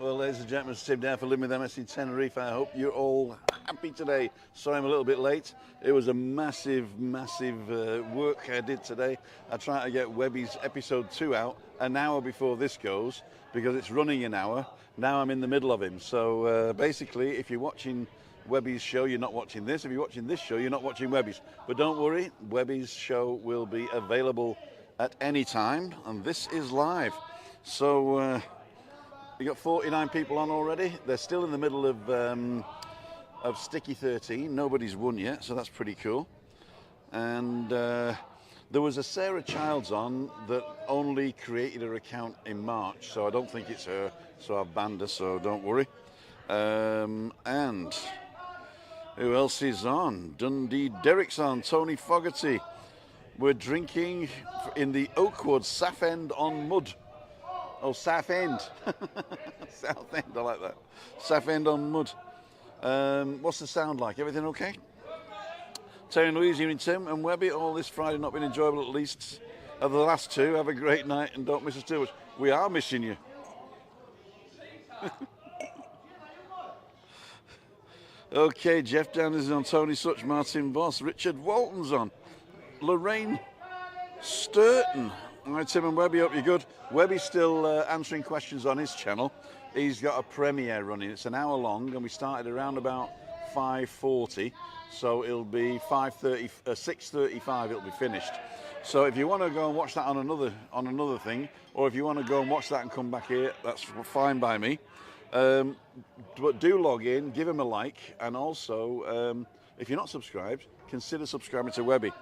Well, ladies and gentlemen, it's Tim down for Living with MS in Tenerife. I hope you're all happy today. Sorry I'm a little bit late. It was a massive work I did today. I tried to get Webby's episode 2 out an hour before this goes because it's running an hour. Now I'm in the middle of him. So basically, if you're watching Webby's show, you're not watching this. If you're watching this show, you're not watching Webby's. But don't worry, Webby's show will be available at any time, and this is live. So we got 49 people on already. They're still in the middle of Sticky 13. Nobody's won yet, so that's pretty cool. And there was a Sarah Childs on that only created her account in March, so I don't think it's her. So I've banned her, so don't worry. And who else is on? Dundee Derek's on. Tony Fogarty. We're drinking in the Oakwood Southend on Mud. Oh, Southend. Southend, I like that. Southend on Mud. What's the sound like? Everything okay? Terry and Louise, evening Tim and Webby. All this Friday not been enjoyable, at least of the last two. Have a great night and don't miss us too much. We are missing you. Okay, Jeff Downs is on. Tony Such, Martin Voss, Richard Walton's on. Lorraine Sturton. All right, Tim and Webby, hope you're good. Webby's still answering questions on his channel. He's got a premiere running. It's an hour long, and we started around about 5:40, so it'll be 6:35. It'll be finished. So if you want to go and watch that on another thing, or if you want to go and watch that and come back here, that's fine by me. But do log in, give him a like, and also if you're not subscribed, consider subscribing to Webby.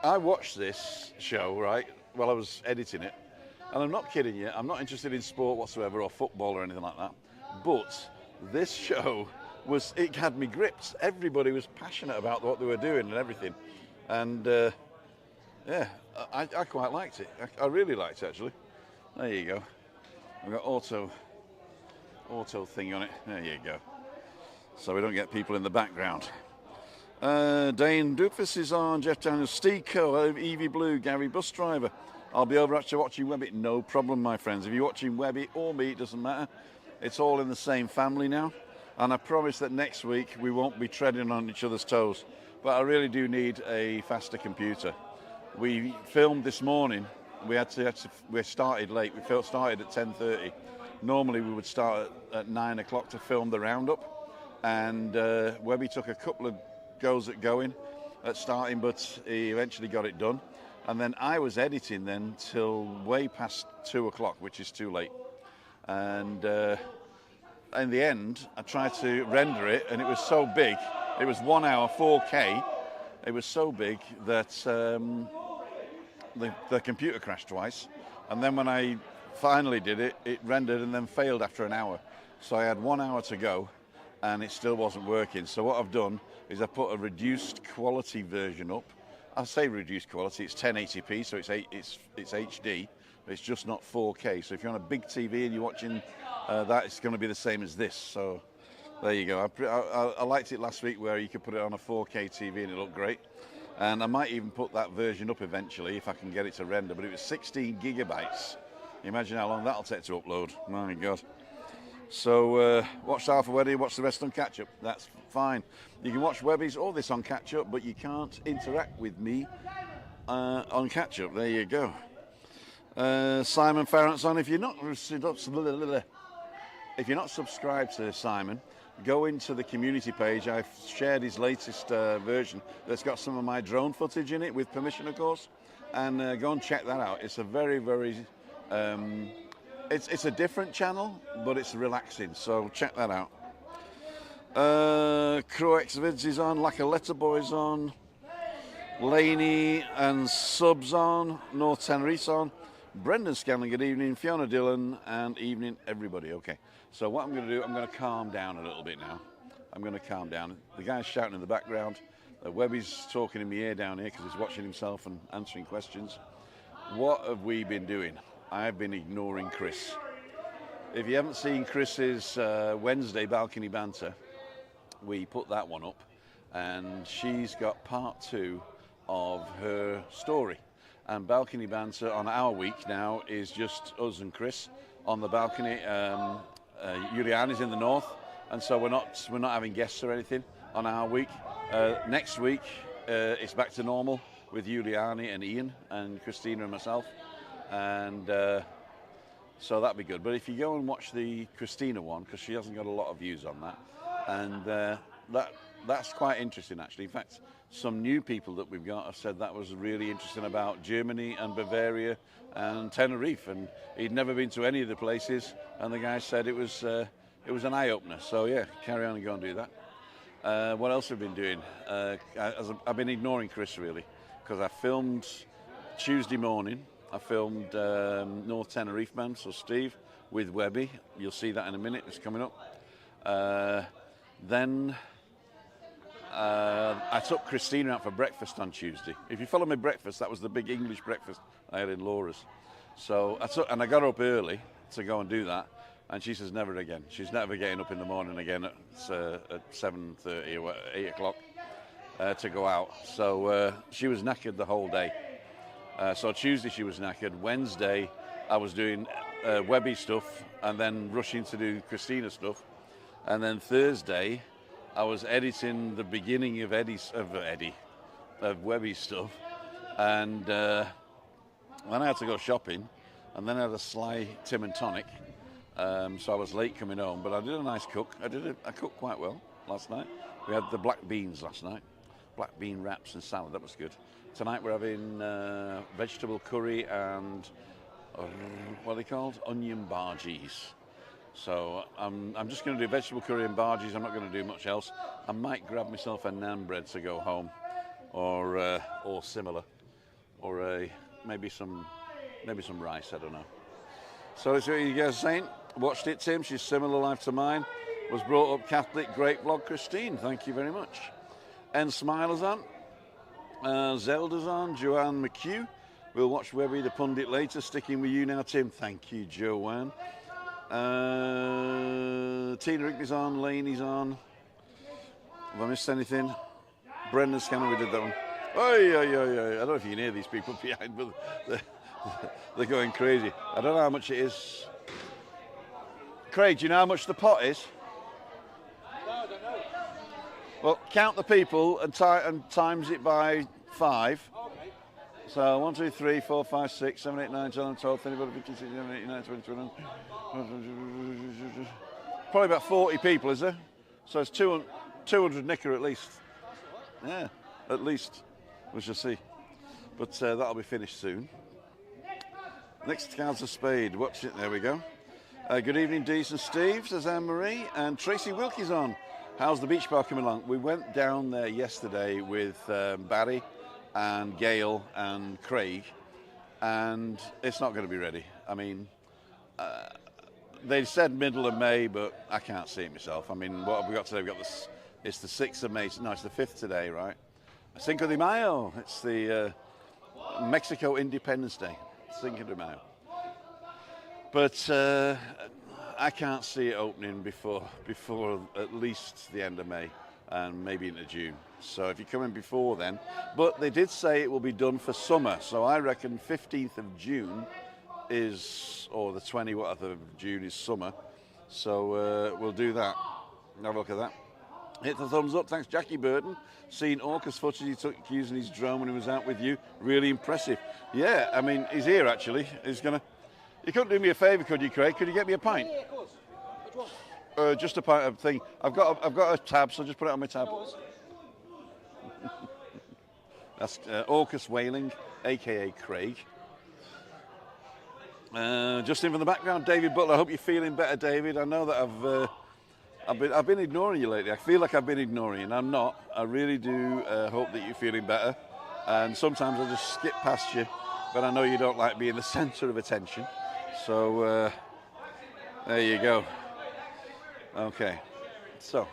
I watched this show, right, while I was editing it, and I'm not kidding you, I'm not interested in sport whatsoever or football or anything like that, but this show it had me gripped. Everybody was passionate about what they were doing and everything, and yeah, I quite liked it. I really liked it, actually. There you go. I've got auto thing on it. There you go. So we don't get people in the background. Dane Doofus is on. Jeff Daniels, Steve Coe, Evie Blue, Gary Bus Driver. I'll be over actually watching Webby. No problem, my friends. If you're watching Webby or me, it doesn't matter. It's all in the same family now. And I promise that next week we won't be treading on each other's toes. But I really do need a faster computer. We filmed this morning. We started late. We started at 10:30. Normally we would start at 9 o'clock to film the roundup. And Webby took a couple of goes at starting, but he eventually got it done. And then I was editing then till way past 2 o'clock, which is too late. And in the end, I tried to render it, and it was so big. It was 1 hour, 4K. It was so big that the computer crashed twice. And then when I finally did it, it rendered and then failed after an hour. So I had 1 hour to go, and it still wasn't working. So what I've done is I put a reduced quality version up. I say reduced quality, it's 1080p, so it's HD, but it's just not 4K. So if you're on a big TV and you're watching that, it's going to be the same as this. So there you go. I liked it last week where you could put it on a 4K TV and it looked great. And I might even put that version up eventually if I can get it to render, but it was 16 gigabytes. Imagine how long that'll take to upload. My God. So watch Alpha Webby, watch the rest on catch-up. That's fine. You can watch Webby's all this on catch-up, but you can't interact with me on catch-up. There you go. Simon Farrant's on. If you're not subscribed to Simon, go into the community page. I've shared his latest version that's got some of my drone footage in it, with permission, of course. And go and check that out. It's a very it's a different channel, but it's relaxing, so check that out. Croix Vids is on, Lacoletta Boy's on, Laney and Subs on, North Tenerife on, Brendan Scanlon, good evening, Fiona Dillon, and evening everybody. Okay, so what I'm going to do, I'm going to calm down a little bit now. I'm going to calm down. The guy's shouting in the background. Webby's talking in my ear down here because he's watching himself and answering questions. What have we been doing? I've been ignoring Chris. If you haven't seen Chris's Wednesday balcony banter, we put that one up, and she's got part 2 of her story. And balcony banter on our week now is just us and Chris on the balcony Giuliani's in the north, and so we're not having guests or anything on our week. Next week it's back to normal with Giuliani and Ian and Christina and myself, and so that'd be good. But if you go and watch the Christina one, because she hasn't got a lot of views on that, and that's quite interesting actually. In fact, some new people that we've got have said that was really interesting about Germany and Bavaria and Tenerife, and he'd never been to any of the places, and the guy said it was an eye-opener. So yeah, carry on and go and do that. What else have we been doing? I've been ignoring Chris really, because I filmed Tuesday morning. I filmed North Tenerife Band, so Steve with WEBBY. You'll see that in a minute. It's coming up. Then I took Christina out for breakfast on Tuesday. If you follow my breakfast, that was the big English breakfast I had in Laura's. So I got her up early to go and do that, and she says never again. She's never getting up in the morning again at 7:30 or 8 o'clock to go out. So she was knackered the whole day. So Tuesday she was knackered. Wednesday I was doing WEBBY stuff and then rushing to do Christina stuff, and then Thursday I was editing the beginning of WEBBY stuff, and then I had to go shopping, and then I had a sly Tim and tonic, so I was late coming home. But I did a nice cook. I cooked quite well last night. We had the black beans last night, black bean wraps and salad. That was good. Tonight we're having vegetable curry and what are they called? Onion bhajis. So I'm just going to do vegetable curry and bhajis. I'm not going to do much else. I might grab myself a naan bread to go home, or similar, or maybe some rice. I don't know. So that's what you guys are saying. Watched it, Tim. She's similar life to mine. Was brought up Catholic. Great vlog, Christine. Thank you very much. And Smiler's on. Zelda's on. Joanne McHugh. We'll watch WEBBY the pundit later. Sticking with you now, Tim. Thank you, Joanne. Tina Rickney's on, Laney's on. Have I missed anything? Brendan's coming, we did that one. I don't know if you can hear these people behind, but they're going crazy. I don't know how much it is. Craig, do you know how much the pot is? No, I don't know. Well, count the people and times it by 5. Okay. So 1, 2, 3, 4, 5, 6, 7, 8, 9, 10, 11, 12, 13, 14, 15, 16, 17, 18, 19, 20, 21. Probably about 40 people, is there? So it's 200 knicker at least. Yeah, at least. We shall see. But that'll be finished soon. Next cards of spade. Watch it. There we go. Good evening, Dees and Steve, says Anne-Marie. And Tracy Wilkie's on. How's the beach bar coming along? We went down there yesterday with Barry and Gail and Craig, and it's not going to be ready. I mean, they said middle of May, but I can't see it myself. I mean, what have we got today? We've got this. It's the 6th of May. No, it's the 5th today, right? Cinco de Mayo. It's the Mexico Independence Day. Cinco de Mayo. But I can't see it opening before at least the end of May, and maybe into June. So if you come in before then, but they did say it will be done for summer. So I reckon 15th of June is, or the 20th of June is summer. So we'll do that. Have a look at that. Hit the thumbs up. Thanks, Jackie Burton. Seen Orcus footage he took using his drone when he was out with you. Really impressive. Yeah, I mean, he's here actually. He's gonna. You couldn't do me a favour, could you, Craig? Could you get me a pint? Yeah, of course. Which one? Just a pint of thing. I've got a tab, so just put it on my tab. That's Orcus Whaling, aka Craig. Just in from the background, David Butler. I hope you're feeling better, David. I know that I've been ignoring you lately. I feel like I've been ignoring you, and I'm not. I really do hope that you're feeling better. And sometimes I just skip past you, but I know you don't like being the centre of attention. So there you go. Okay, so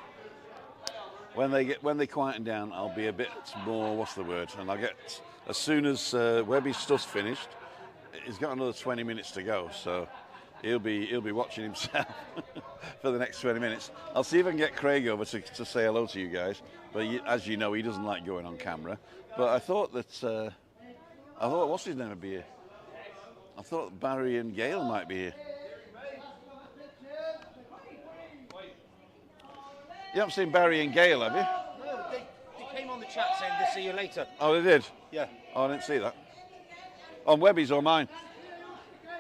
when they quieten down, I'll be a bit more. What's the word? And I'll get, as soon as WEBBY's stuff's finished. He's got another 20 minutes to go, so he'll be watching himself for the next 20 minutes. I'll see if I can get Craig over to say hello to you guys. But as you know, he doesn't like going on camera. But I thought what's his name would be here? I thought Barry and Gail might be here. You haven't seen Barry and Gail, have you? No, they came on the chat saying they'll see you later. Oh, they did? Yeah. Oh, I didn't see that. On Webby's or mine?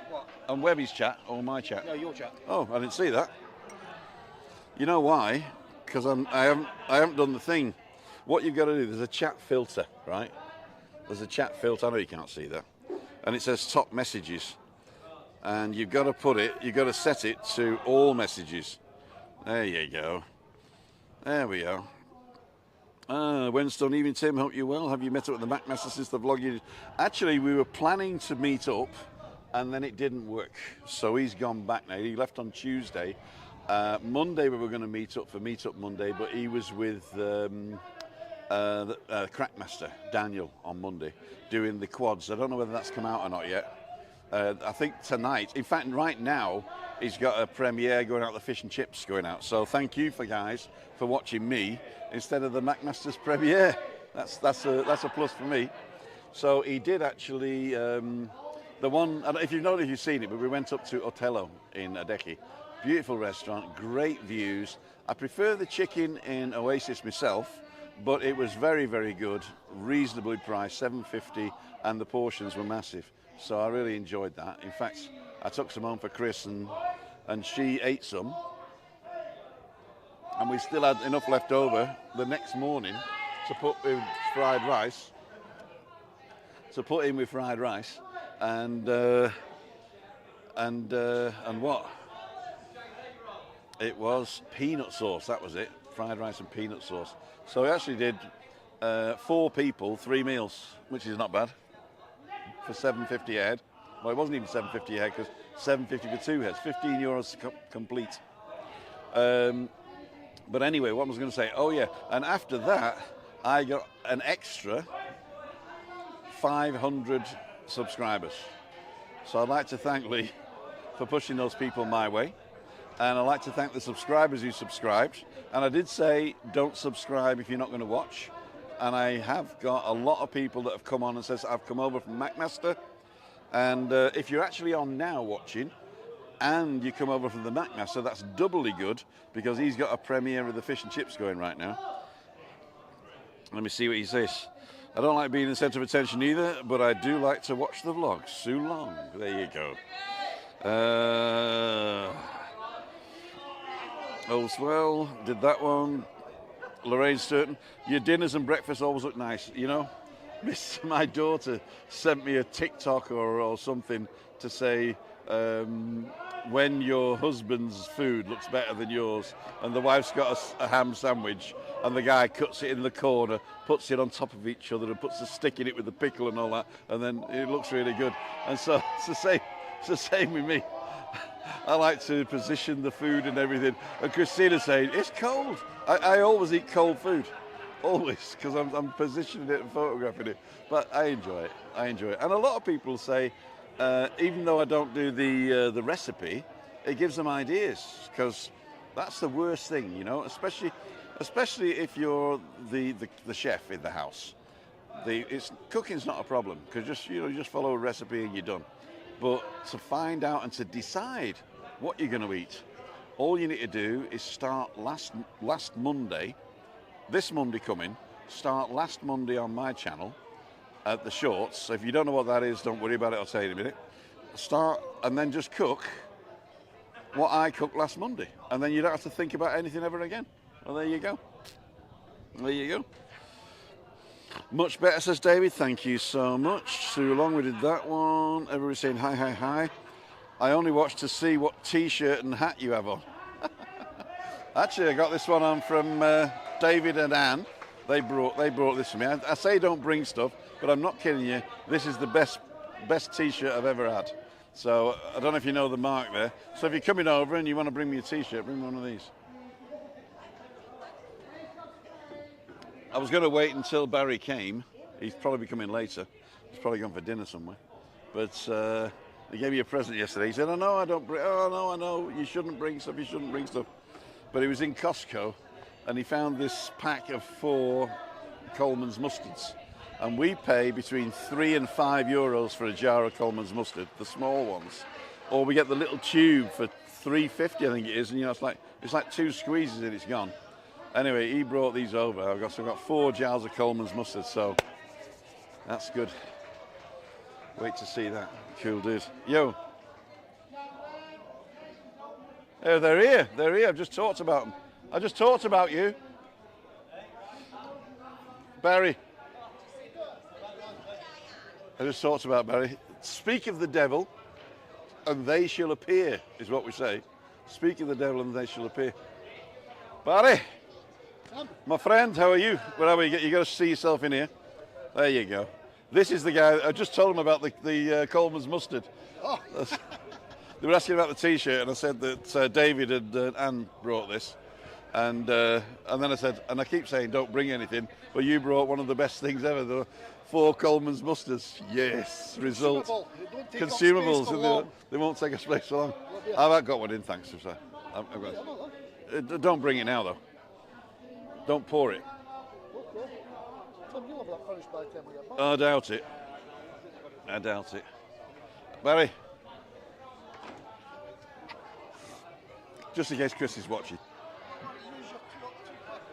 What? On Webby's chat or my chat? No, your chat. Oh, I didn't see that. You know why? Because I haven't done the thing. What you've got to do, there's a chat filter, right? There's a chat filter. I know you can't see that. And it says top messages. And you've got to set it to all messages. There you go. There we go. Wednesday evening, Tim, hope you're well. Have you met up with the McMaster since the vlog you did? Actually, we were planning to meet up, and then it didn't work. So he's gone back now. He left on Tuesday. Monday we were going to meet up for Meet Up Monday, but he was with Crackmaster, Daniel, on Monday, doing the quads. I don't know whether that's come out or not yet. I think tonight, in fact right now, he's got a premiere going out, the fish and chips going out. So thank you guys for watching me instead of the McMaster's premiere. That's a plus for me. So he did actually, the one, I don't know if you've seen it, but we went up to Otello in Adeki. Beautiful restaurant, great views. I prefer the chicken in Oasis myself, but it was very, very good, reasonably priced, $7.50, and the portions were massive. So I really enjoyed that. In fact, I took some home for Chris, and she ate some, and we still had enough left over the next morning to put in fried rice. And what? It was peanut sauce. That was it. Fried rice and peanut sauce. So we actually did 4 people, 3 meals, which is not bad for $7.50 a head. Well, it wasn't even $7.50 a head because $7.50 for 2 heads, €15 complete. But anyway, what I was going to say? Oh yeah, and after that, I got an extra 500 subscribers. So I'd like to thank Lee for pushing those people my way. And I'd like to thank the subscribers who subscribed. And I did say, don't subscribe if you're not going to watch. And I have got a lot of people that have come on and says, I've come over from McMaster. And if you're actually on now watching, and you come over from the McMaster, that's doubly good, because he's got a premiere of the fish and chips going right now. Let me see what he says. I don't like being the centre of attention either, but I do like to watch the vlogs. Sue Long, there you go. Oldswell did that one. Lorraine Sturton, your dinners and breakfast always look nice. You know, my daughter sent me a TikTok or something to say when your husband's food looks better than yours, and the wife's got a ham sandwich, and the guy cuts it in the corner, puts it on top of each other, and puts a stick in it with the pickle and all that, and then it looks really good. And so it's the same with me. I like to position the food and everything. And Christina's saying, it's cold. I always eat cold food. Always, because I'm positioning it and photographing it. But I enjoy it. And a lot of people say, even though I don't do the recipe, it gives them ideas. Because that's the worst thing, you know, especially if you're the chef in the house. Cooking's not a problem, because just follow a recipe and you're done. But to find out and to decide what you're going to eat, all you need to do is start last Monday, this Monday coming, start last Monday on my channel at the shorts. So if you don't know what that is, don't worry about it, I'll tell you in a minute. Start and then just cook what I cooked last Monday. And then you don't have to think about anything ever again. Well, there you go. Much better, says David. Thank you so much. Too long, we did that one. Everybody's saying hi. I only watch to see what T-shirt and hat you have on. Actually, I got this one on from David and Anne. They brought this for me. I say don't bring stuff, but I'm not kidding you. This is the best T-shirt I've ever had. So I don't know if you know the mark there. So if you're coming over and you want to bring me a T-shirt, bring one of these. I was going to wait until Barry came. He's probably coming later. He's probably gone for dinner somewhere. But he gave me a present yesterday. He said, I know, you shouldn't bring stuff. But he was in Costco and he found this pack of 4 Coleman's mustards. And we pay between €3 and €5 for a jar of Coleman's mustard, the small ones. Or we get the little tube for $3.50, I think it is. And it's like 2 squeezes and it's gone. Anyway, he brought these over. I've got 4 jars of Coleman's mustard, so that's good. Wait to see that. Cool dude. Yo. Oh, they're here. They're here. I've just talked about them. I just talked about you. Barry. I just talked about Barry. Speak of the devil, and they shall appear, is what we say. Speak of the devil, and they shall appear. Barry, my friend, how are you? Where are we? You got to see yourself in here. There you go. This is the guy. I just told him about the Coleman's mustard. Oh. They were asking about the T-shirt, and I said that David and Anne brought this, and then I said, and I keep saying don't bring anything, but you brought one of the best things ever, the 4 Coleman's mustards. Yes, result. Consumables, and they won't take a space for long. I've got one in, thanks. I've got don't bring it now, though. Don't pour it. I doubt it. I doubt it. Barry. Just in case Chris is watching.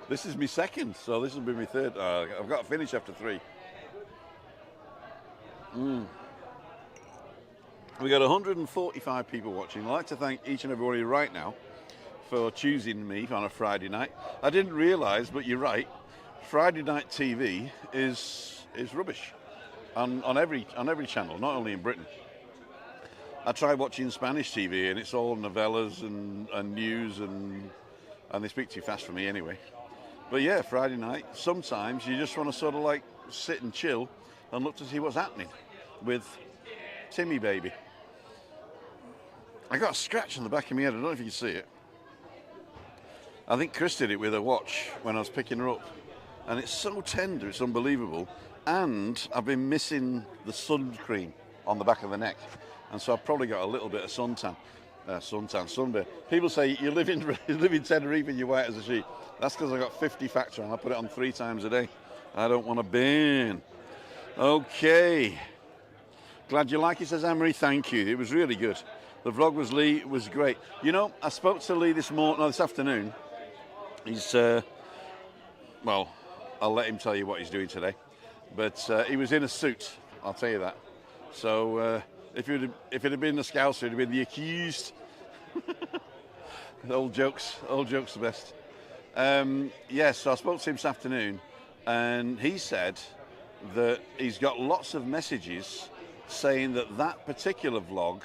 This is my second, so this will be my third. I've got to finish after 3. We got 145 people watching. I'd like to thank each and every one of you right now for choosing me on a Friday night. I didn't realise, but you're right. Friday night TV is rubbish on every channel, not only in Britain. I tried watching Spanish TV, and it's all novellas and news, and they speak too fast for me anyway. But yeah, Friday night, sometimes you just want to sort of like sit and chill and look to see what's happening with Timmy baby. I got a scratch on the back of my head. I don't know if you can see it. I think Chris did it with her watch when I was picking her up. And it's so tender, it's unbelievable. And I've been missing the sun cream on the back of the neck. And so I've probably got a little bit of sunburn. People say, you live in Tenerife and you're white as a sheet. That's because I got 50 factor and I put it on 3 times a day. I don't want to burn. Okay. Glad you like it, says Anne-Marie. Thank you. It was really good. The vlog was Lee was great. You know, I spoke to Lee this afternoon. He's, well, I'll let him tell you what he's doing today. But he was in a suit, I'll tell you that. So if it had been the Scouser, it would have been the accused. Old jokes the best. Yes, so I spoke to him this afternoon, and he said that he's got lots of messages saying that particular vlog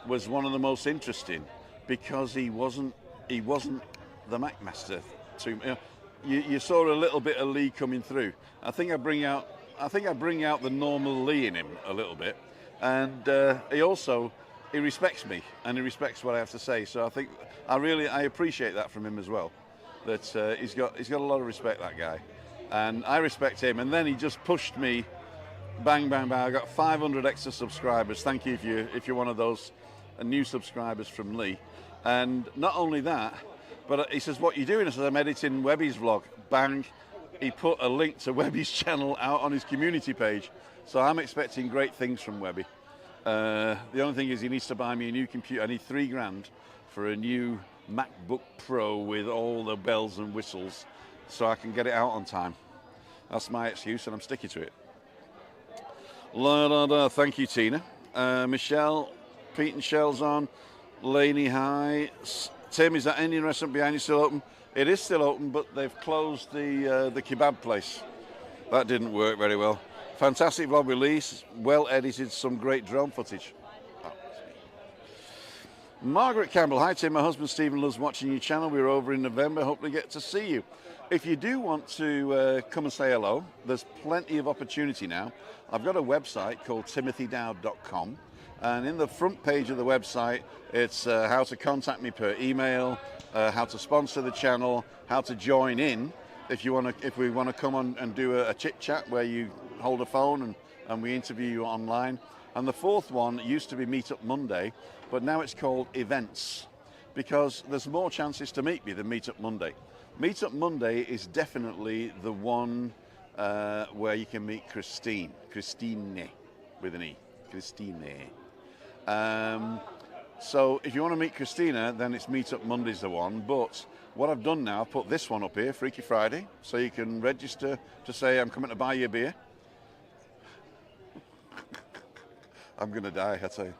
was one of the most interesting because he wasn't the Macmaster. You saw a little bit of Lee coming through. I think I bring out the normal Lee in him a little bit, and he respects me and he respects what I have to say. So I think I appreciate that from him as well. That he's got a lot of respect, that guy, and I respect him. And then he just pushed me, bang bang bang. I got 500 extra subscribers. Thank you if you're one of those new subscribers from Lee. And not only that, but he says, "What you doing?" I said, "I'm editing Webby's vlog." Bang, he put a link to Webby's channel out on his community page. So I'm expecting great things from Webby. The only thing is he needs to buy me a new computer. I need $3,000 for a new MacBook Pro with all the bells and whistles so I can get it out on time. That's my excuse and I'm sticking to it. Thank you, Tina. Michelle, Pete and Shell's on. Laney, hi. Tim, is that Indian restaurant behind you still open? It is still open, but they've closed the kebab place. That didn't work very well. Fantastic vlog release, well edited, some great drone footage. Margaret Campbell, hi Tim, my husband Stephen loves watching your channel. We were over in November, hope to get to see you. If you do want to come and say hello, there's plenty of opportunity now. I've got a website called timothydowd.com, and in the front page of the website, it's how to contact me per email, how to sponsor the channel, how to join in if we want to come on and do a chit chat where you hold a phone and we interview you online. And the fourth one used to be Meetup Monday, but now it's called Events, because there's more chances to meet me than Meetup Monday. Meetup Monday is definitely the one where you can meet Christine with an E, Christine. So if you want to meet Christina, then it's Meetup Monday's the one. But what I've done now, I've put this one up here, Freaky Friday, so you can register to say I'm coming to buy you a beer. I'm going to die, I tell you.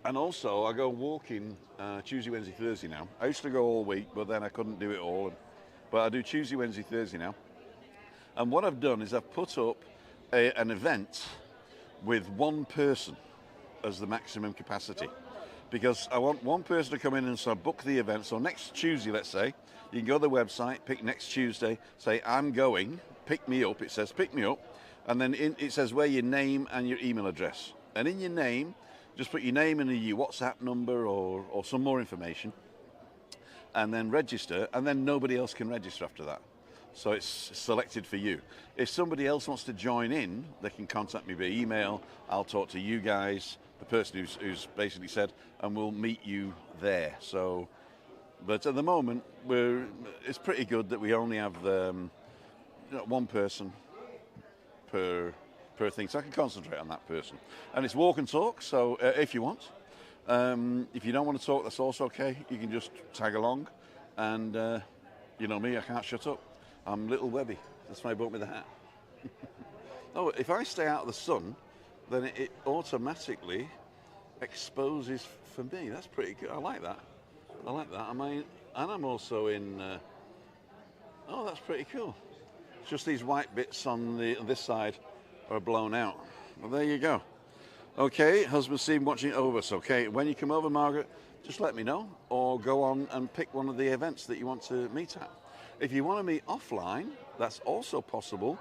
And also, I go walking Tuesday, Wednesday, Thursday now. I used to go all week, but then I couldn't do it all. But I do Tuesday, Wednesday, Thursday now. And what I've done is I've put up an event with one person as the maximum capacity, because I want one person to come in and so book the event. So next Tuesday, let's say, you can go to the website, pick next Tuesday, say I'm going, pick me up. It says pick me up, and then it says where your name and your email address. And in your name, just put your name and your WhatsApp number or some more information, and then register, and then nobody else can register after that. So it's selected for you. If somebody else wants to join in, they can contact me via email. I'll talk to you guys, the person who's basically said, and we'll meet you there. So, but at the moment, it's pretty good that we only have one person per thing, so I can concentrate on that person. And it's walk and talk, so if you want. If you don't want to talk, that's also okay. You can just tag along, and you know me, I can't shut up. I'm little Webby. That's why I bought me the hat. Oh, if I stay out of the sun, then it automatically exposes for me. That's pretty good. I like that. I like that. And I'm also in. Oh, that's pretty cool. It's just these white bits on this side are blown out. Well, there you go. Okay, husband Steve watching over us. Okay, when you come over, Margaret, just let me know, or go on and pick one of the events that you want to meet at. If you want to meet offline, that's also possible.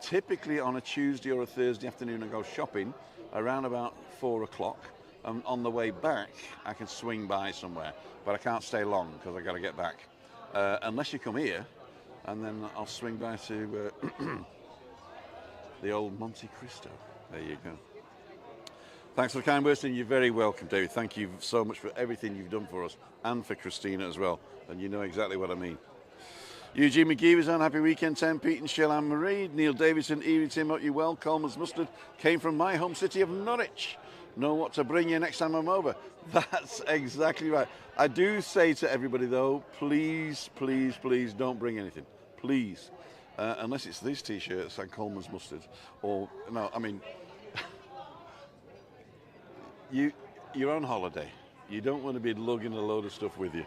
Typically on a Tuesday or a Thursday afternoon, and go shopping around about 4 o'clock. And on the way back, I can swing by somewhere, but I can't stay long because I got to get back. Unless you come here, and then I'll swing by to the old MONTECRISTO. There you go. Thanks for the kind words, and you're very welcome, David. Thank you so much for everything you've done for us, and for Christina as well. And you know exactly what I mean. Eugene McGee was on. Happy weekend, 10. Pete and Sheila Ann Marie. Neil Davidson, Erie Tim, hope you well. Coleman's Mustard came from my home city of Norwich. Know what to bring you next time I'm over. That's exactly right. I do say to everybody, though, please, please, please don't bring anything. Please. Unless it's these T-shirts and Coleman's Mustard. Or, no, I mean, you're on holiday. You don't want to be lugging a load of stuff with you.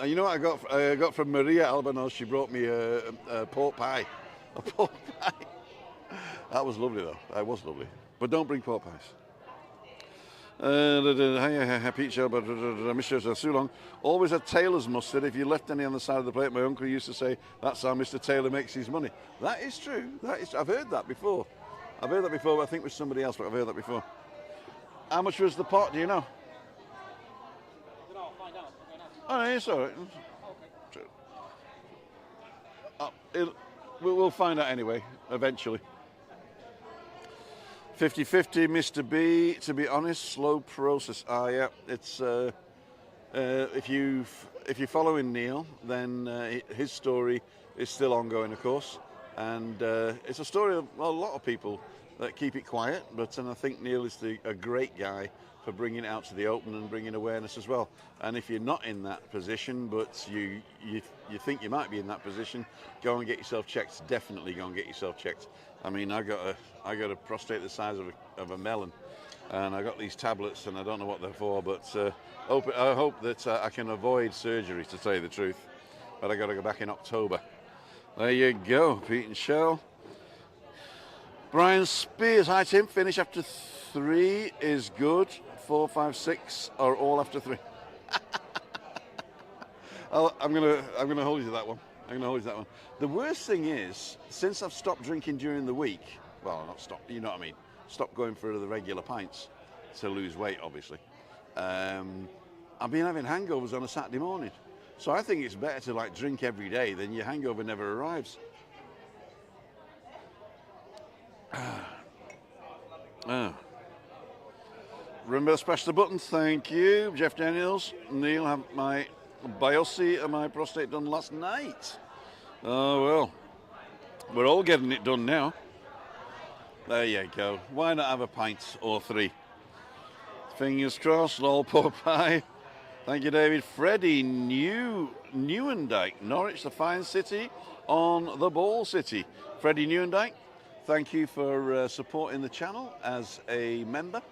You know what I got from Maria Albanos? She brought me a pork pie. A pork pie. That was lovely, though. That was lovely. But don't bring pork pies. Pete Show, but Mr. So long. Always a Taylor's mustard. If you left any on the side of the plate, my uncle used to say, that's how Mr. Taylor makes his money. That is true. I've heard that before. I've heard that before, I think with somebody else, but I've heard that before. How much was the pot, do you know? Oh, no, it's all right. Okay. We'll find out anyway, eventually. 50-50, Mr. B. To be honest, slow process. Yeah, it's if you're following Neil, then his story is still ongoing, of course, and it's a story of a lot of people that keep it quiet. But I think Neil is a great guy for bringing it out to the open and bringing awareness as well. And if you're not in that position, but you think you might be in that position, go and get yourself checked. Definitely go and get yourself checked. I mean, I got a prostate the size of a melon, and I got these tablets, and I don't know what they're for, but I hope that I can avoid surgery, to tell you the truth. But I got to go back in October. There you go, Pete and Shell. Brian Spears, hi Tim. Finish after 3 is good. 4, 5, 6 are all after 3. I'm gonna hold you to that one. The worst thing is, since I've stopped drinking during the week, well, not stopped, you know what I mean, stopped going for the regular pints to lose weight, obviously. I've been having hangovers on a Saturday morning, so I think it's better to drink every day, then your hangover never arrives. Remember to smash the button, thank you. Jeff Daniels, Neil, have my biopsy of my prostate done last night. Oh well, we're all getting it done now. There you go. Why not have a pint or 3? Fingers crossed, lol Popeye. Thank you, David. Freddie Newendike, Norwich, the fine city on the ball city. Freddie Newendike, thank you for supporting the channel as a member.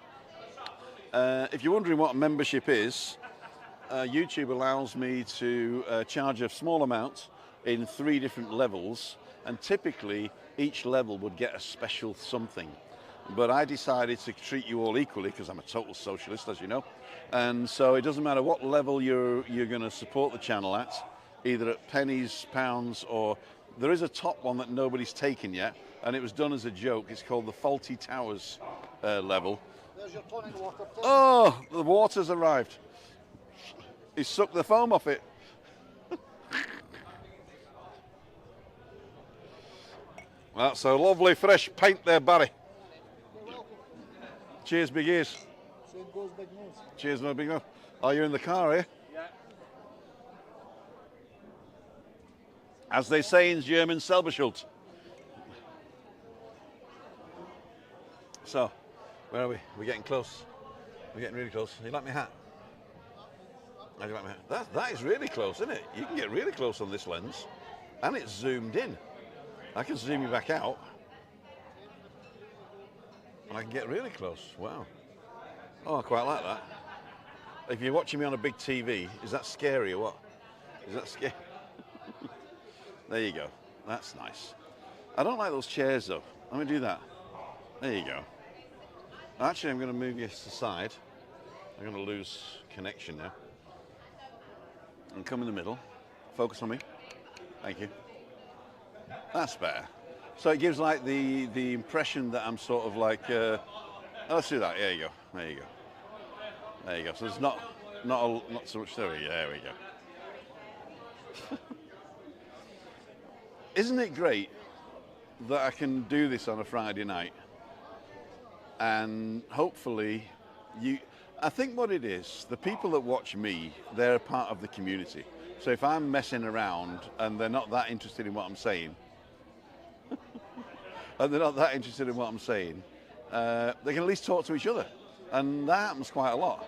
If you're wondering what membership is, YouTube allows me to charge a small amount in 3 different levels, and typically each level would get a special something. But I decided to treat you all equally because I'm a total socialist, as you know. And so it doesn't matter what level you're going to support the channel at, either at pennies, pounds, or there is a top one that nobody's taken yet, and it was done as a joke. It's called the Faulty Towers level. There's your tonic water. Oh, the water's arrived. He sucked the foam off it. That's a lovely fresh pint there, Barry. Cheers, big ears. Same goes, big nose. Cheers, my big nose. Oh, you're in the car, are you? Yeah. As they say in German, selber schuld. So, where are we? We're getting close. We're getting really close. You like my hat? How do you like my hat? That is really close, isn't it? You can get really close on this lens. And it's zoomed in. I can zoom you back out. And I can get really close. Wow. Oh, I quite like that. If you're watching me on a big TV, is that scary or what? Is that scary? There you go. That's nice. I don't like those chairs though. I'm going to do that. There you go. Actually, I'm going to move you to the side. I'm going to lose connection now. And come in the middle. Focus on me. Thank you. That's better. So it gives like the impression that I'm sort of like, let's do that. There you go. There you go. There you go. So there's not so much there. There we go. Isn't it great that I can do this on a Friday night? And hopefully I think what it is, the people that watch me, they're a part of the community. So if I'm messing around and they're not that interested in what I'm saying, they can at least talk to each other. And that happens quite a lot.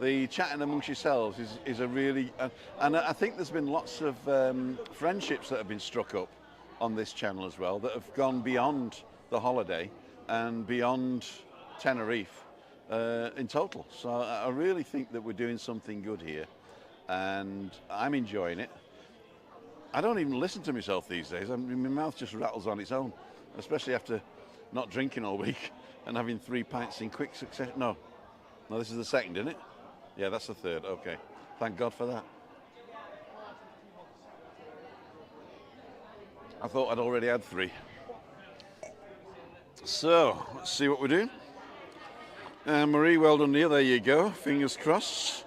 The chatting amongst yourselves is a really, and I think there's been lots of friendships that have been struck up on this channel as well that have gone beyond the holiday and beyond Tenerife in total. So I really think that we're doing something good here, and I'm enjoying it. I don't even listen to myself these days. My mouth just rattles on its own, especially after not drinking all week and having 3 pints in quick succession. No, this is the second, isn't it? Yeah, that's the third. Okay, thank God for that. I thought I'd already had 3. So, let's see what we're doing. Marie, well done dear, there you go, fingers crossed.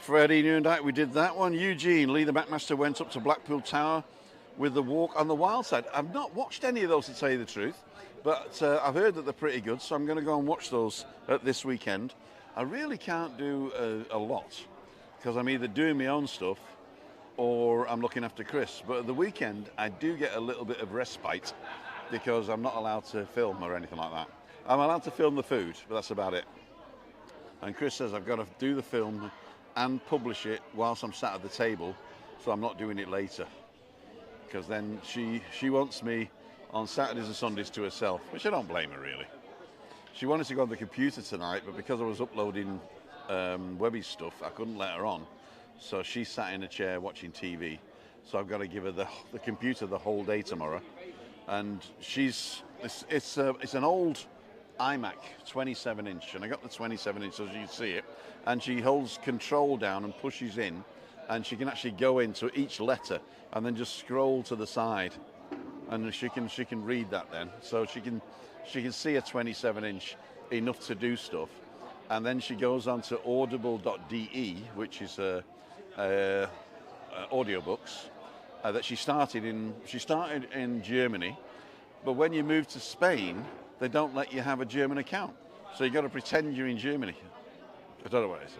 Freddie Newendike, we did that one. Eugene, Lee the Backmaster went up to Blackpool Tower with the walk on the wild side. I've not watched any of those, to tell you the truth, but I've heard that they're pretty good, so I'm going to go and watch those this weekend. I really can't do a lot, because I'm either doing my own stuff or I'm looking after Chris. But at the weekend, I do get a little bit of respite, because I'm not allowed to film or anything like that. I'm allowed to film the food, but that's about it. And Chris says I've got to do the film and publish it whilst I'm sat at the table, so I'm not doing it later. Because then she wants me on Saturdays and Sundays to herself, which I don't blame her really. She wanted to go on the computer tonight, but because I was uploading WEBBY stuff, I couldn't let her on. So she sat in a chair watching TV. So I've got to give her the computer the whole day tomorrow. And it's an old iMac 27-inch, and I got the 27-inch so you can see it. And she holds control down and pushes in, and she can actually go into each letter and then just scroll to the side, and she can read that then. So she can see a 27-inch enough to do stuff. And then she goes on to audible.de, which is audiobooks that she started in Germany, but when you move to Spain, they don't let you have a German account. So you've got to pretend you're in Germany. I don't know what it is,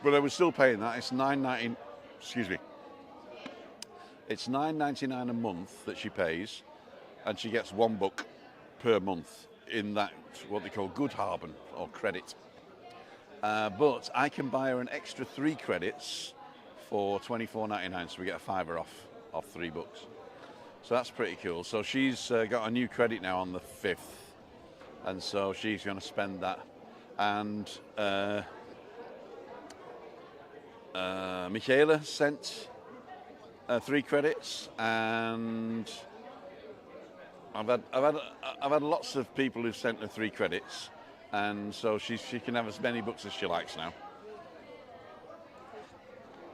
but I was still paying that. It's $9.99. Excuse me. It's $9.99 a month that she pays, and she gets 1 book per month in that what they call Guthaben or credit. but I can buy her an extra 3 credits for $24.99, so we get a $5 off 3 books. So that's pretty cool. So she's got a new credit now on the 5th, and so she's going to spend that. And Michaela sent 3 credits, and I've had lots of people who've sent her 3 credits, and so she can have as many books as she likes now.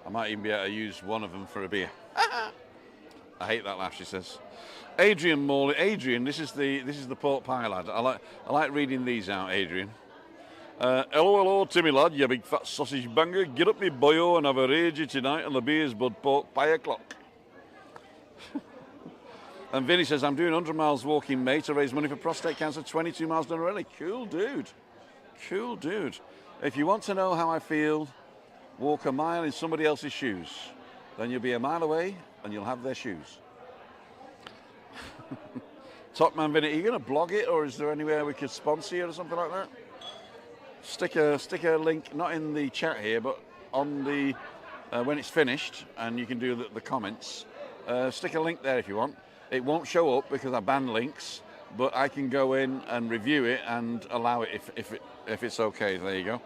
I might even be able to use one of them for a beer. I hate that laugh, she says. Adrian Morley. Adrian, this is the pork pie lad. I like reading these out, Adrian. Hello, Timmy lad, you big fat sausage banger. Get up me boyo and have a ragey tonight on the beers bud pork pie o'clock. And Vinny says, I'm doing 100 miles walking May to raise money for prostate cancer, 22 miles down the rally. Cool dude. Cool dude. If you want to know how I feel, walk a mile in somebody else's shoes. Then you'll be a mile away and you'll have their shoes. Top Man Vinny, are you going to blog it, or is there anywhere we could sponsor you or something like that? Stick a link, not in the chat here, but on the when it's finished, and you can do the comments. Stick a link there if you want. It won't show up because I ban links, but I can go in and review it and allow it if it's okay. There you go.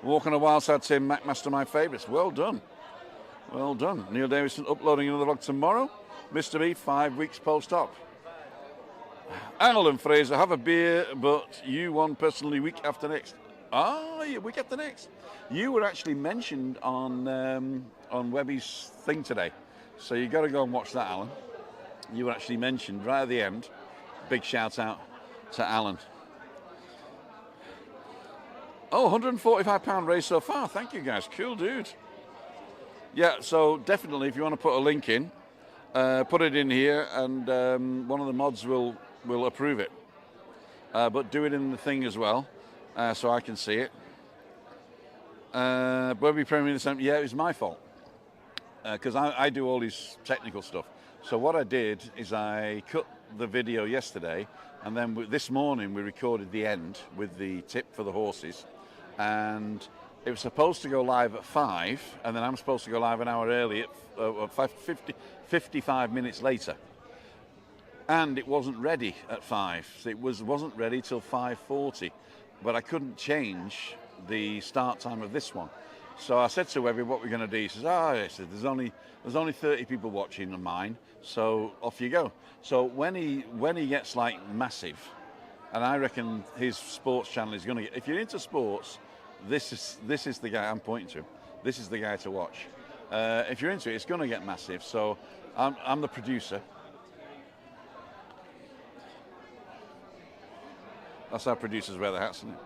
Walk on a Wild Side, Tim Macmaster, my favourites. Well done. Well done. Neil Davison uploading another vlog tomorrow. Mr. B, 5 weeks post-op. Alan Fraser, have a beer, but you won personally week after next. Ah, yeah, week after next. You were actually mentioned on Webby's thing today, so you got to go and watch that, Alan. You were actually mentioned right at the end. Big shout out to Alan. Oh, £145 raise so far. Thank you, guys. Cool, dude. Yeah, so definitely, if you want to put a link in, put it in here, and one of the mods will approve it. But do it in the thing as well, so I can see it. Webby Premier the same. Yeah, it was my fault because I do all this technical stuff. So what I did is I cut the video yesterday, and then this morning we recorded the end with the tip for the horses, and it was supposed to go live at 5, and then I'm supposed to go live an hour early at 55 minutes later. And it wasn't ready at 5. So it wasn't ready till 5:40, but I couldn't change the start time of this one. So I said to Webby, what we're going to do. He says, I said, there's only 30 people watching on mine, so off you go. So when he gets like massive, and I reckon his sports channel is going to get. If you're into sports, this is the guy I'm pointing to. This is the guy to watch. If you're into it, it's going to get massive. So I'm the producer. That's how producers wear their hats, isn't it?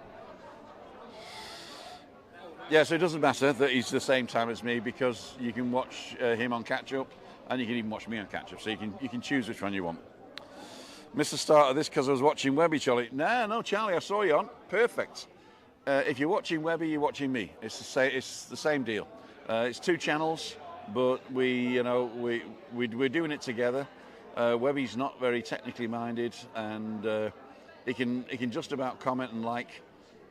Yeah, so it doesn't matter that he's the same time as me, because you can watch him on catch up, and you can even watch me on catch up. So you can choose which one you want. Missed the start of this because I was watching Webby, Charlie. No, Charlie, I saw you on. Perfect. If you're watching Webby, you're watching me. It's the same deal. It's 2 channels, but we're doing it together. Webby's not very technically minded, and he can just about comment and like.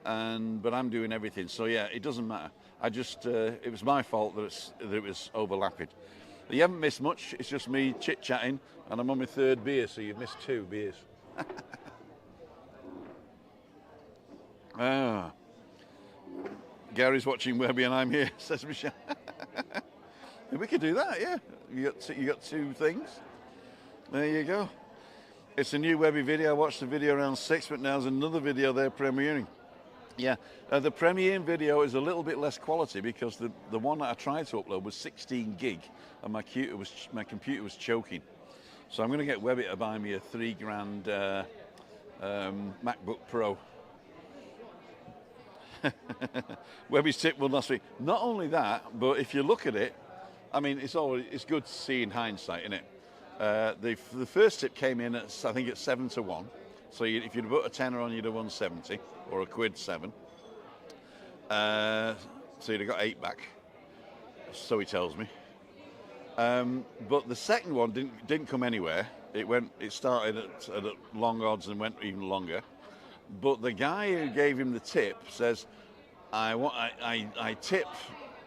But I'm doing everything, so yeah, it doesn't matter. It was my fault that it was overlapping. You haven't missed much. It's just me chit-chatting, and I'm on my 3rd beer, so you've missed 2 beers. Gary's watching Webby and I'm here, says Michelle. We could do that, yeah. You got 2 things. There you go. It's a new Webby video. I watched the video around 6, but now there's another video there premiering. Yeah, the premiering video is a little bit less quality because the one that I tried to upload was 16 gig, and my computer was choking. So I'm going to get Webby to buy me a $3,000 MacBook Pro. Webby's tip will last week. Not only that, but if you look at it, I mean, it's good to see in hindsight, isn't it? The first tip came in at, I think, at 7 to 1. So if you'd put a tenner on, you'd have won 70, or a quid 7. So you'd have got 8 back. So he tells me. But the second one didn't come anywhere. It started at long odds and went even longer. But the guy who gave him the tip says, I tip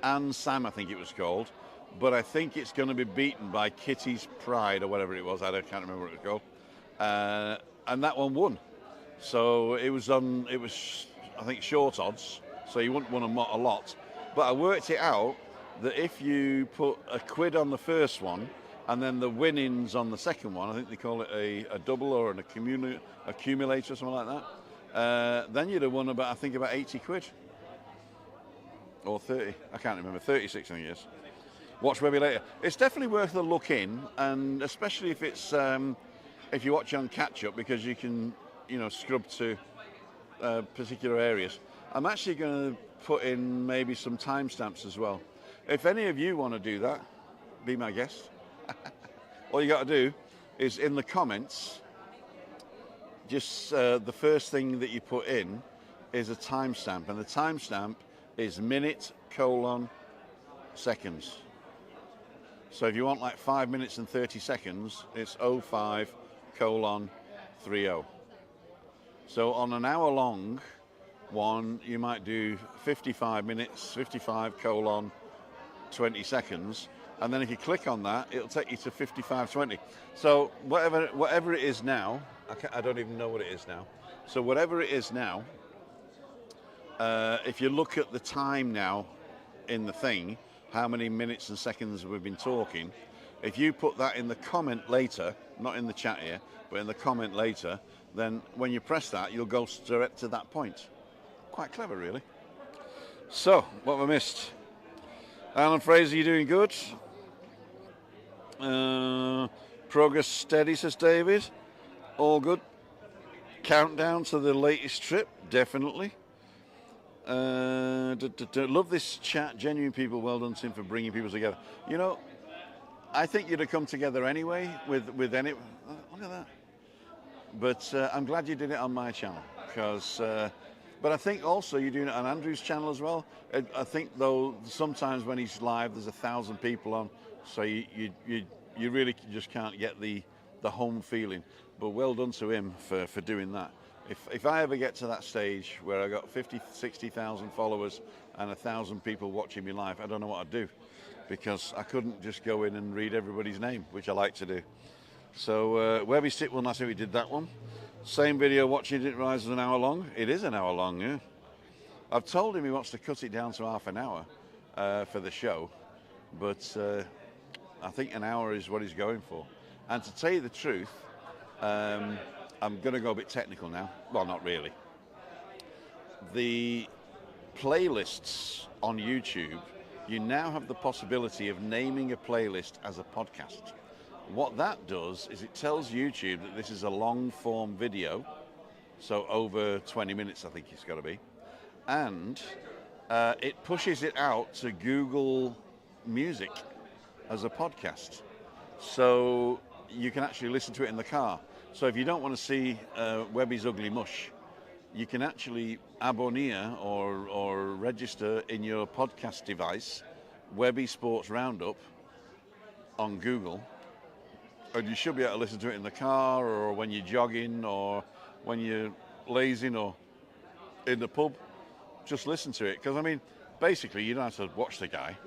Anne Sam, I think it was called, but I think it's going to be beaten by Kitty's Pride or whatever it was. I can't remember what it was called, and that one won. So it was I think short odds, so you wouldn't win a lot. But I worked it out that if you put £1 on the first one and then the winnings on the second one, I think they call it a double or an accumulator or something like that, then you'd have won about £80 or 30. I can't remember. 36, I think it is. Watch Webby later. It's definitely worth a look in, and especially if it's if you watch on catch up, because you can scrub to particular areas. I'm actually going to put in maybe some timestamps as well. If any of you want to do that, be my guest. All you got to do is in the comments, just the first thing that you put in is a timestamp, and the timestamp is minute : seconds. So if you want like 5 minutes and 30 seconds, it's 05:30. So on an hour long one, you might do 55 minutes, 55:20 seconds, and then if you click on that, it'll take you to 55:20. So whatever it is now, I don't even know what it is now. So whatever it is now, if you look at the time now in the thing, how many minutes and seconds we've been talking, if you put that in the comment later, not in the chat here, but in the comment later, then when you press that, you'll go straight to that point. Quite clever, really. So, what have I missed? Alan Fraser, you doing good? Progress steady, says David. All good. Countdown to the latest trip, definitely. Love this chat. Genuine people. Well done, Tim, for bringing people together. I think you'd have come together anyway with any. Look at that. But I'm glad you did it on my channel, because. But I think also you're doing it on Andrew's channel as well. I think though sometimes when he's live, there's 1,000 people on, so you really just can't get the home feeling. But well done to him for doing that. If I ever get to that stage where I got 50, 60,000 followers and 1,000 people watching me live, I don't know what I'd do, because I couldn't just go in and read everybody's name, which I like to do. So Webby Stick one, that's how we did that one. Same video, watching it, didn't realise it was an hour long. It is an hour long, yeah. I've told him he wants to cut it down to half an hour for the show, but I think an hour is what he's going for. And to tell you the truth, I'm going to go a bit technical now. Well, not really. The playlists on YouTube, you now have the possibility of naming a playlist as a podcast. What that does is it tells YouTube that this is a long form video, so over 20 minutes I think it's got to be, and it pushes it out to Google Music as a podcast, so you can actually listen to it in the car. So if you don't want to see Webby's ugly mush, you can actually abonneer or register in your podcast device Webby Sports Roundup on Google, and you should be able to listen to it in the car or when you're jogging or when you're lazing or in the pub. Just listen to it, because I mean basically you don't have to watch the guy.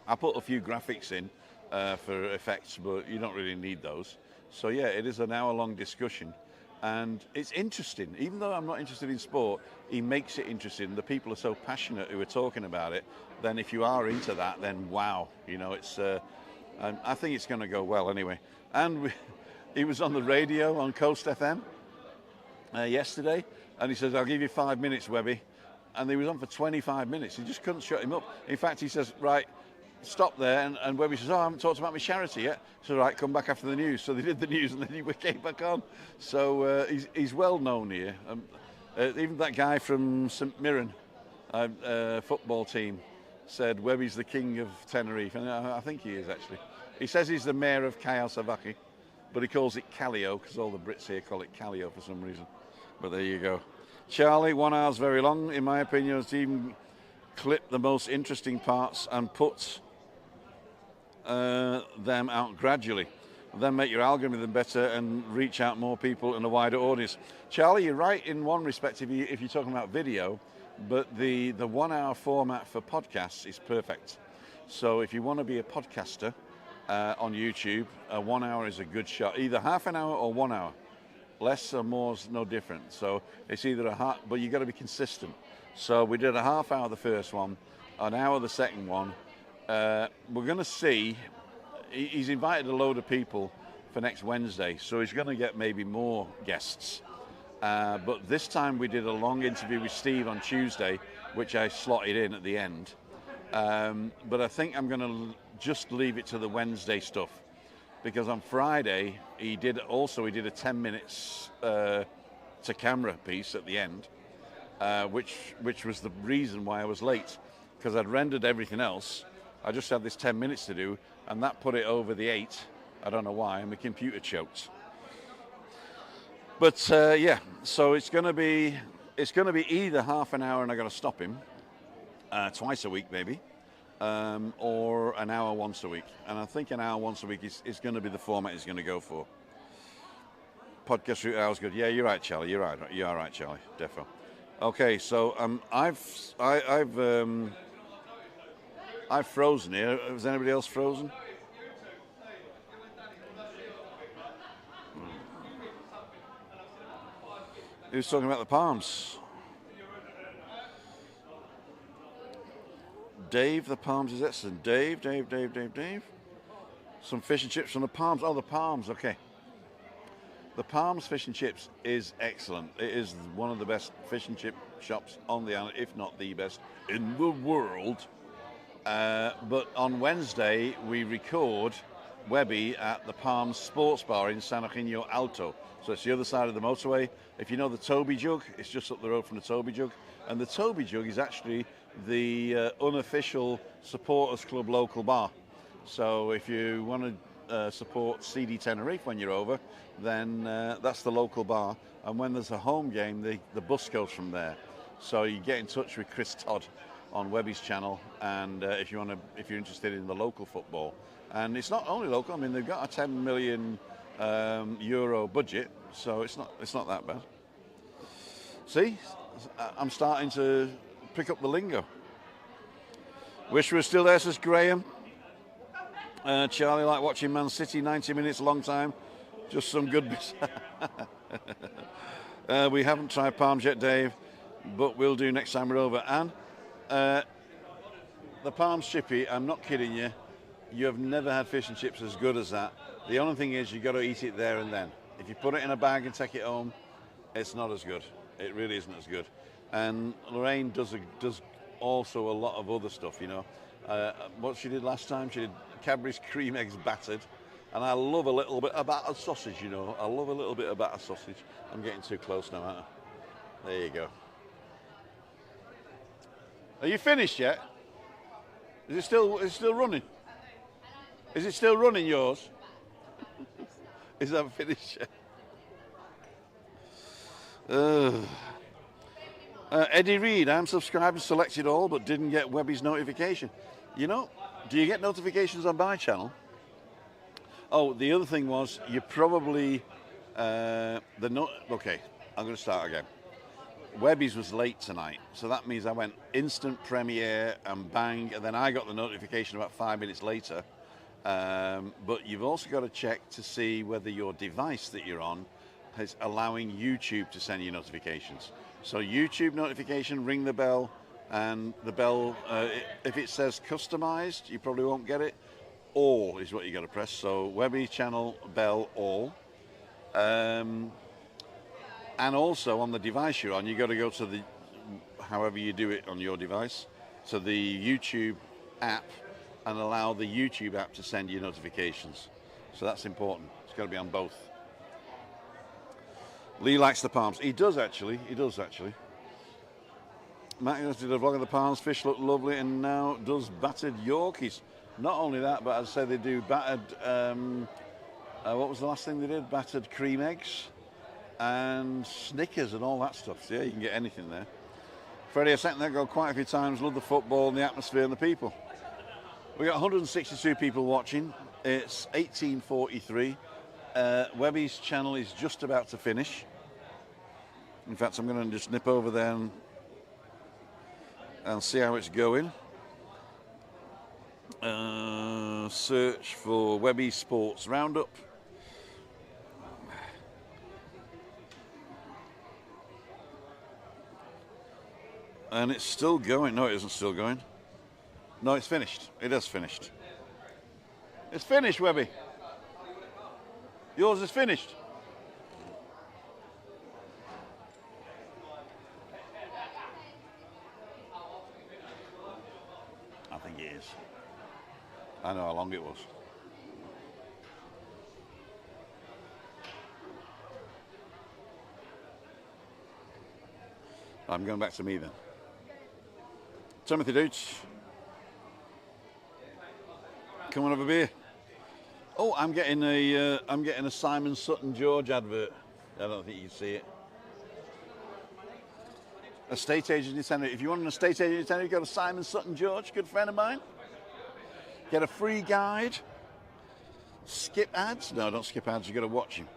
I put a few graphics in for effects, but you don't really need those. So yeah, it is an hour-long discussion, and it's interesting. Even though I'm not interested in sport, he makes it interesting. The people are so passionate who are talking about it. Then if you are into that, then wow, it's. I think it's going to go well anyway. And he was on the radio on Coast FM yesterday, and he says, "I'll give you 5 minutes, Webby." And he was on for 25 minutes. He just couldn't shut him up. In fact, he says, "Right, stop there." And Webby says, "Oh, I haven't talked about my charity yet." So right, come back after the news. So they did the news, and then he came back on. So he's well known here. Even that guy from St Mirren football team said Webby's the king of Tenerife, and I think he is actually. He says he's the mayor of Cayo Savaki, but he calls it Callio because all the Brits here call it Callio for some reason. But there you go. Charlie, 1 hour's very long, in my opinion. It's even clip the most interesting parts and put them out gradually. then make your algorithm better and reach out more people and a wider audience. Charlie, you're right in one respect if you're talking about video, but the 1 hour format for podcasts is perfect. So if you want to be a podcaster on YouTube, 1 hour is a good shot. Either half an hour or 1 hour. Less or more is no different. So it's either a half, but you got to be consistent. So we did a half hour the first one, an hour the second one. We're going to see. He's invited a load of people for next Wednesday, so he's going to get maybe more guests. But this time we did a long interview with Steve on Tuesday, which I slotted in at the end. But I think I'm going to just leave it to the Wednesday stuff, because on Friday he did a 10 minutes to camera piece at the end, which was the reason why I was late, because I'd rendered everything else. I just had this 10 minutes to do, and that put it over the 8. I don't know why, and my computer choked. But yeah, so it's going to be either half an hour and I got to stop him twice a week maybe, or an hour once a week. And I think an hour once a week is going to be the format he's going to go for. Podcast route hour's good. Yeah, you're right, Charlie. You're right. You're all right, Charlie. Defo. Okay, so I've frozen here. Is anybody else frozen? Who's talking about the palms? Dave, the palms is excellent. Dave. Some fish and chips from the palms. Oh, the palms, okay. The Palms Fish and Chips is excellent. It is one of the best fish and chip shops on the island, if not the best in the world. But on Wednesday, we record WEBBY at the Palms Sports Bar in San Eugenio Alto. So it's the other side of the motorway. If you know the Toby Jug, it's just up the road from the Toby Jug. And the Toby Jug is actually the unofficial supporters club local bar. So if you want to support CD Tenerife when you're over, then that's the local bar. And when there's a home game, the bus goes from there. So you get in touch with Chris Todd on WEBBY's channel, and if you're interested in the local football. And it's not only local. I mean, they've got a 10 million euro budget, so it's not that bad. See, I'm starting to pick up the lingo. Wish we were still there, says Graham. Charlie, like watching Man City, 90 minutes, long time. Just some good bits. We haven't tried Palms yet, Dave, but we'll do next time we're over. And the Palms chippy, I'm not kidding you. You have never had fish and chips as good as that. The only thing is you've got to eat it there and then. If you put it in a bag and take it home, it's not as good. It really isn't as good. And Lorraine does also a lot of other stuff, you know. What she did last time, she did Cadbury's cream eggs battered. And I love a little bit of battered sausage, you know. I love a little bit of battered sausage. I'm getting too close now, aren't I? There you go. Are you finished yet? Is it still running? Is it still running, yours? Is that finished yet? Eddie Reed, I'm subscribed and selected all, but didn't get Webby's notification. You know, do you get notifications on my channel? Oh, the other thing was, you probably, okay, I'm going to start again. Webby's was late tonight, so that means I went instant premiere and bang, and then I got the notification about 5 minutes later. But you've also got to check to see whether your device that you're on is allowing YouTube to send you notifications. So YouTube notification, ring the bell, and the bell, if it says customized, you probably won't get it. All is what you got to press. So Webby channel bell all. And also on the device you're on, you got to go to the, however you do it on your device, to the YouTube app and allow the YouTube app to send you notifications. So that's important. It's got to be on both. Lee likes the palms. He does actually. Matt did a vlog of the palms. Fish look lovely, and now does battered Yorkies. Not only that, but as I say, they do battered. What was the last thing they did? Battered cream eggs and Snickers and all that stuff. So yeah, you can get anything there. Freddie, I sat there go quite a few times. Love the football and the atmosphere and the people. We got 162 people watching. It's 18:43. Webby's channel is just about to finish. In fact, I'm going to just nip over there and see how it's going. Search for Webby Sports Roundup. And it's still going. No, it isn't still going. No, it's finished. It has finished. It's finished, Webby. Yours is finished. I think it is. I know how long it was. I'm going back to me then. Timothy Dooch. Come and have a beer. Oh, I'm getting a Simon Sutton George advert. I don't think you can see it. Estate agent in Tenerife. If you want an estate agent in Tenerife, go to Simon Sutton George, good friend of mine. Get a free guide. Skip ads? No, don't skip ads. You got to watch him.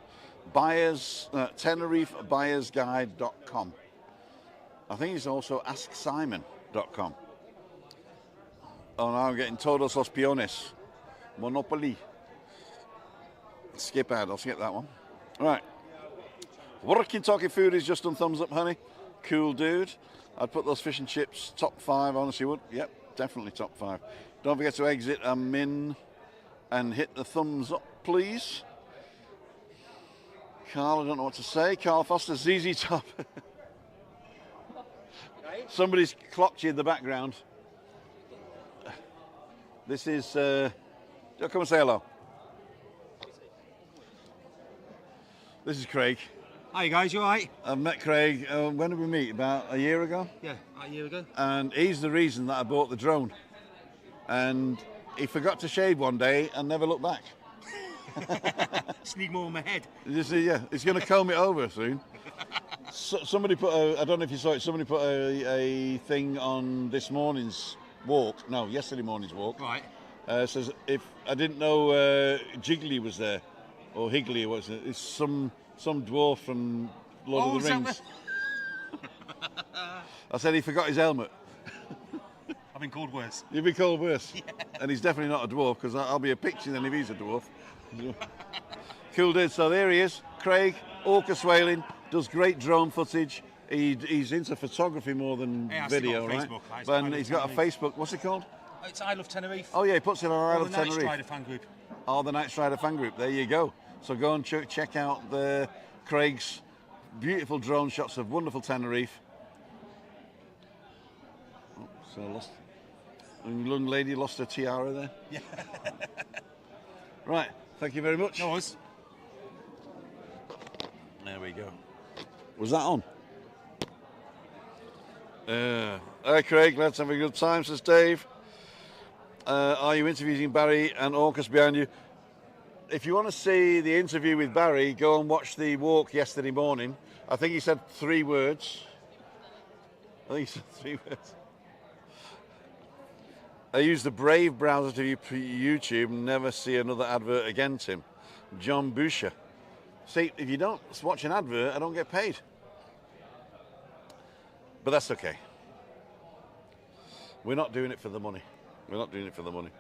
TenerifeBuyersGuide.com. I think it's also AskSimon.com. Oh, now I'm getting Todos los Peones. Monopoly. Skip ad. I'll skip that one. All right. Working Talking Food is just on thumbs up, honey. Cool dude. I'd put those fish and chips top 5, honestly would. Yep, definitely top 5. Don't forget to exit and min and hit the thumbs up, please. Carl, I don't know what to say. Carl Foster, ZZ Top. Somebody's clocked you in the background. This is, come and say hello. This is Craig. Hi guys, you alright? I've met Craig, when did we meet? About a year ago? Yeah, about a year ago. And he's the reason that I bought the drone. And he forgot to shave one day and never looked back. Just need more on my head. You see, yeah, he's going to comb it over soon. Somebody put I don't know if you saw it, somebody put a thing on this morning's walk, no, yesterday morning's walk. Right. Says, if I didn't know Jiggly was there, or Higgly, or what's it? It's some dwarf from Lord of the Rings. I said he forgot his helmet. I've been called worse. You've been called worse. Yeah. And he's definitely not a dwarf, because I'll be a picture then if he's a dwarf. Cool dude. So there he is, Craig, Orcas Whaling, does great drone footage. He's into photography more than video, right? But he's got a Facebook. What's it called? It's I Love Tenerife. Oh yeah, he puts it on I Love Tenerife. The Night Strider fan group. Oh, the Night Strider fan group. There you go. So go and check out Craig's beautiful drone shots of wonderful Tenerife. Oh, so lost. A young lady lost her tiara there. Yeah. Right. Thank you very much. No worries. There we go. Was that on? Hi Craig, let's have a good time, says Dave. Are you interviewing Barry and Orcas behind you? If you want to see the interview with Barry, go and watch the walk yesterday morning. I think he said 3 words. I use the Brave browser to YouTube, never see another advert again, Tim. John Boucher. See, if you don't watch an advert, I don't get paid. But that's okay. We're not doing it for the money. We're not doing it for the money.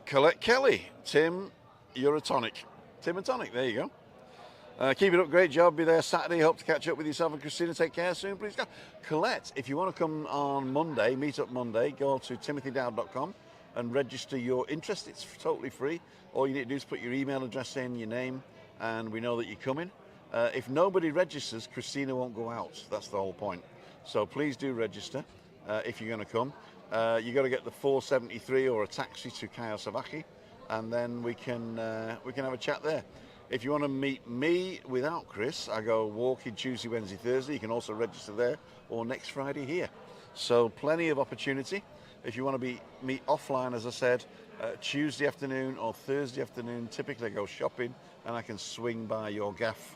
Colette Kelly. Tim, you're a tonic. Tim and tonic, there you go. Keep it up, great job. Be there Saturday. Hope to catch up with yourself and Christina. Take care soon, please. Go. Colette, if you want to come on Monday, meet up Monday, go to timothydowd.com and register your interest. It's totally free. All you need to do is put your email address in, your name, and we know that you're coming. If nobody registers, Christina won't go out. That's the whole point. So please do register if you're going to come. You got to get the 473 or a taxi to Cayo Savaki, and then we can have a chat there. If you want to meet me without Chris, I go walking Tuesday, Wednesday, Thursday. You can also register there, or next Friday here. So plenty of opportunity. If you want to meet offline, as I said, Tuesday afternoon or Thursday afternoon, typically I go shopping and I can swing by your gaff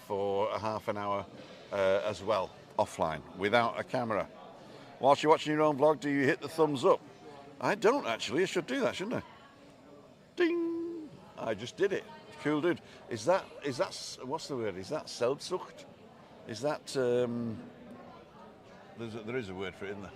for a half an hour as well, offline, without a camera. Whilst you're watching your own vlog, do you hit the thumbs up? I don't actually. I should do that, shouldn't I? I just did it. Cool, dude. Is that what's the word? Is that Selbstsucht? Is that there is a word for it, isn't there?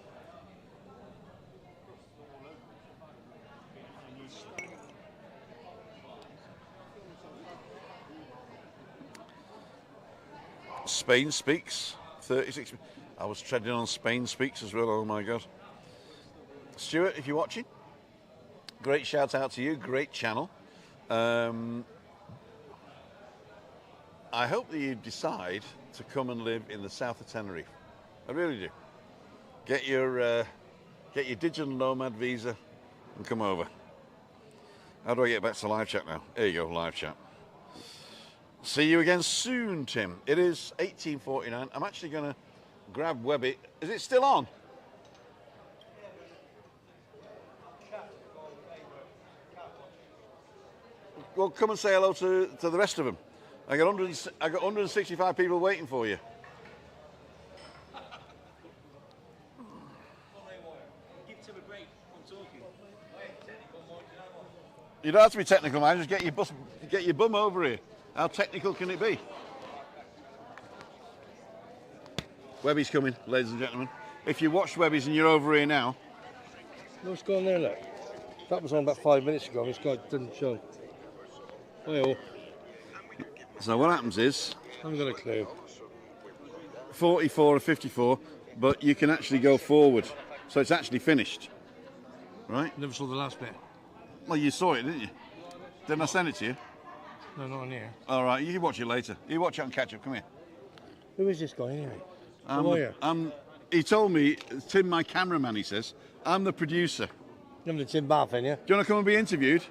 Spain Speaks 36. I was treading on Spain Speaks as well. Oh my God. Stuart, if you're watching, great shout out to you. Great channel. I hope that you decide to come and live in the south of Tenerife. I really do. Get your digital nomad visa and come over. How do I get back to live chat now? There you go, live chat. See you again soon, Tim. It is 18:49. I'm actually going to grab Webby. Is it still on? Well, come and say hello to the rest of them. I got 165 people waiting for you. You don't have to be technical, man. Just get your bum over here. How technical can it be? Webby's coming, ladies and gentlemen. If you watched Webby's and you're over here now. No, it's gone there, look. That was on about 5 minutes ago. It's got didn't show. Oh, so what happens is, I haven't got a clue. 44 or 54, but you can actually go forward. So it's actually finished. Right? Never saw the last bit. Well, you saw it, didn't you? Didn't I send it to you? No, not on here. All right, you can watch it later. You watch it on catch up. Come here. Who is this guy anyway? Who are you? He told me, Tim, my cameraman, he says, I'm the producer. I'm the Tim Bath, ain't you? Do you want to come and be interviewed?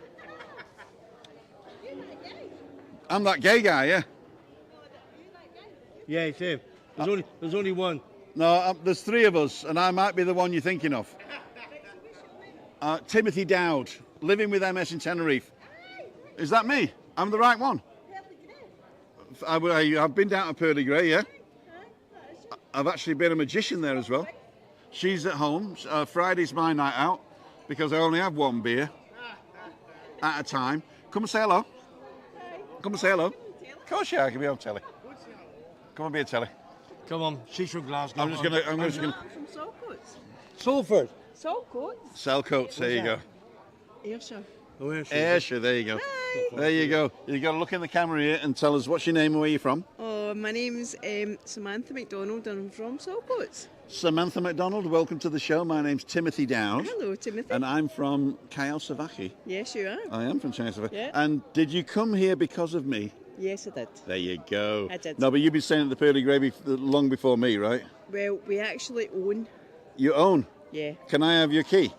I'm that gay guy, yeah. Yeah, it's him. There's only one. No, there's three of us, and I might be the one you're thinking of. Timothy Dowd, living with MS in Tenerife. Is that me? I'm the right one. I've been down to Pearly Grey, yeah. I've actually been a magician there as well. She's at home. Friday's my night out because I only have one beer at a time. Come and say hello. Come and say hello. Of course, yeah, I can be on telly. Come and be on telly. Come on, she's from Glasgow. I'm just gonna. From Saltcoats. Salford. Saltcoats? Selcoats, there you go. Ayrshire. Oh, Ayrshire, there you go. Hi. There you go. You got to look in the camera here and tell us what's your name and where you're from. Oh, my name's Samantha McDonald and I'm from Saltcoats. Samantha McDonald, welcome to the show. My name's Timothy Dowd. Hello, Timothy. And I'm from Kayosavaki. Yes, you are. I am from Kayosavaki. Yeah. And did you come here because of me? Yes, I did. There you go. I did. No, but you've been staying at the Pearly Grey long before me, right? Well, we actually own. You own? Yeah. Can I have your key?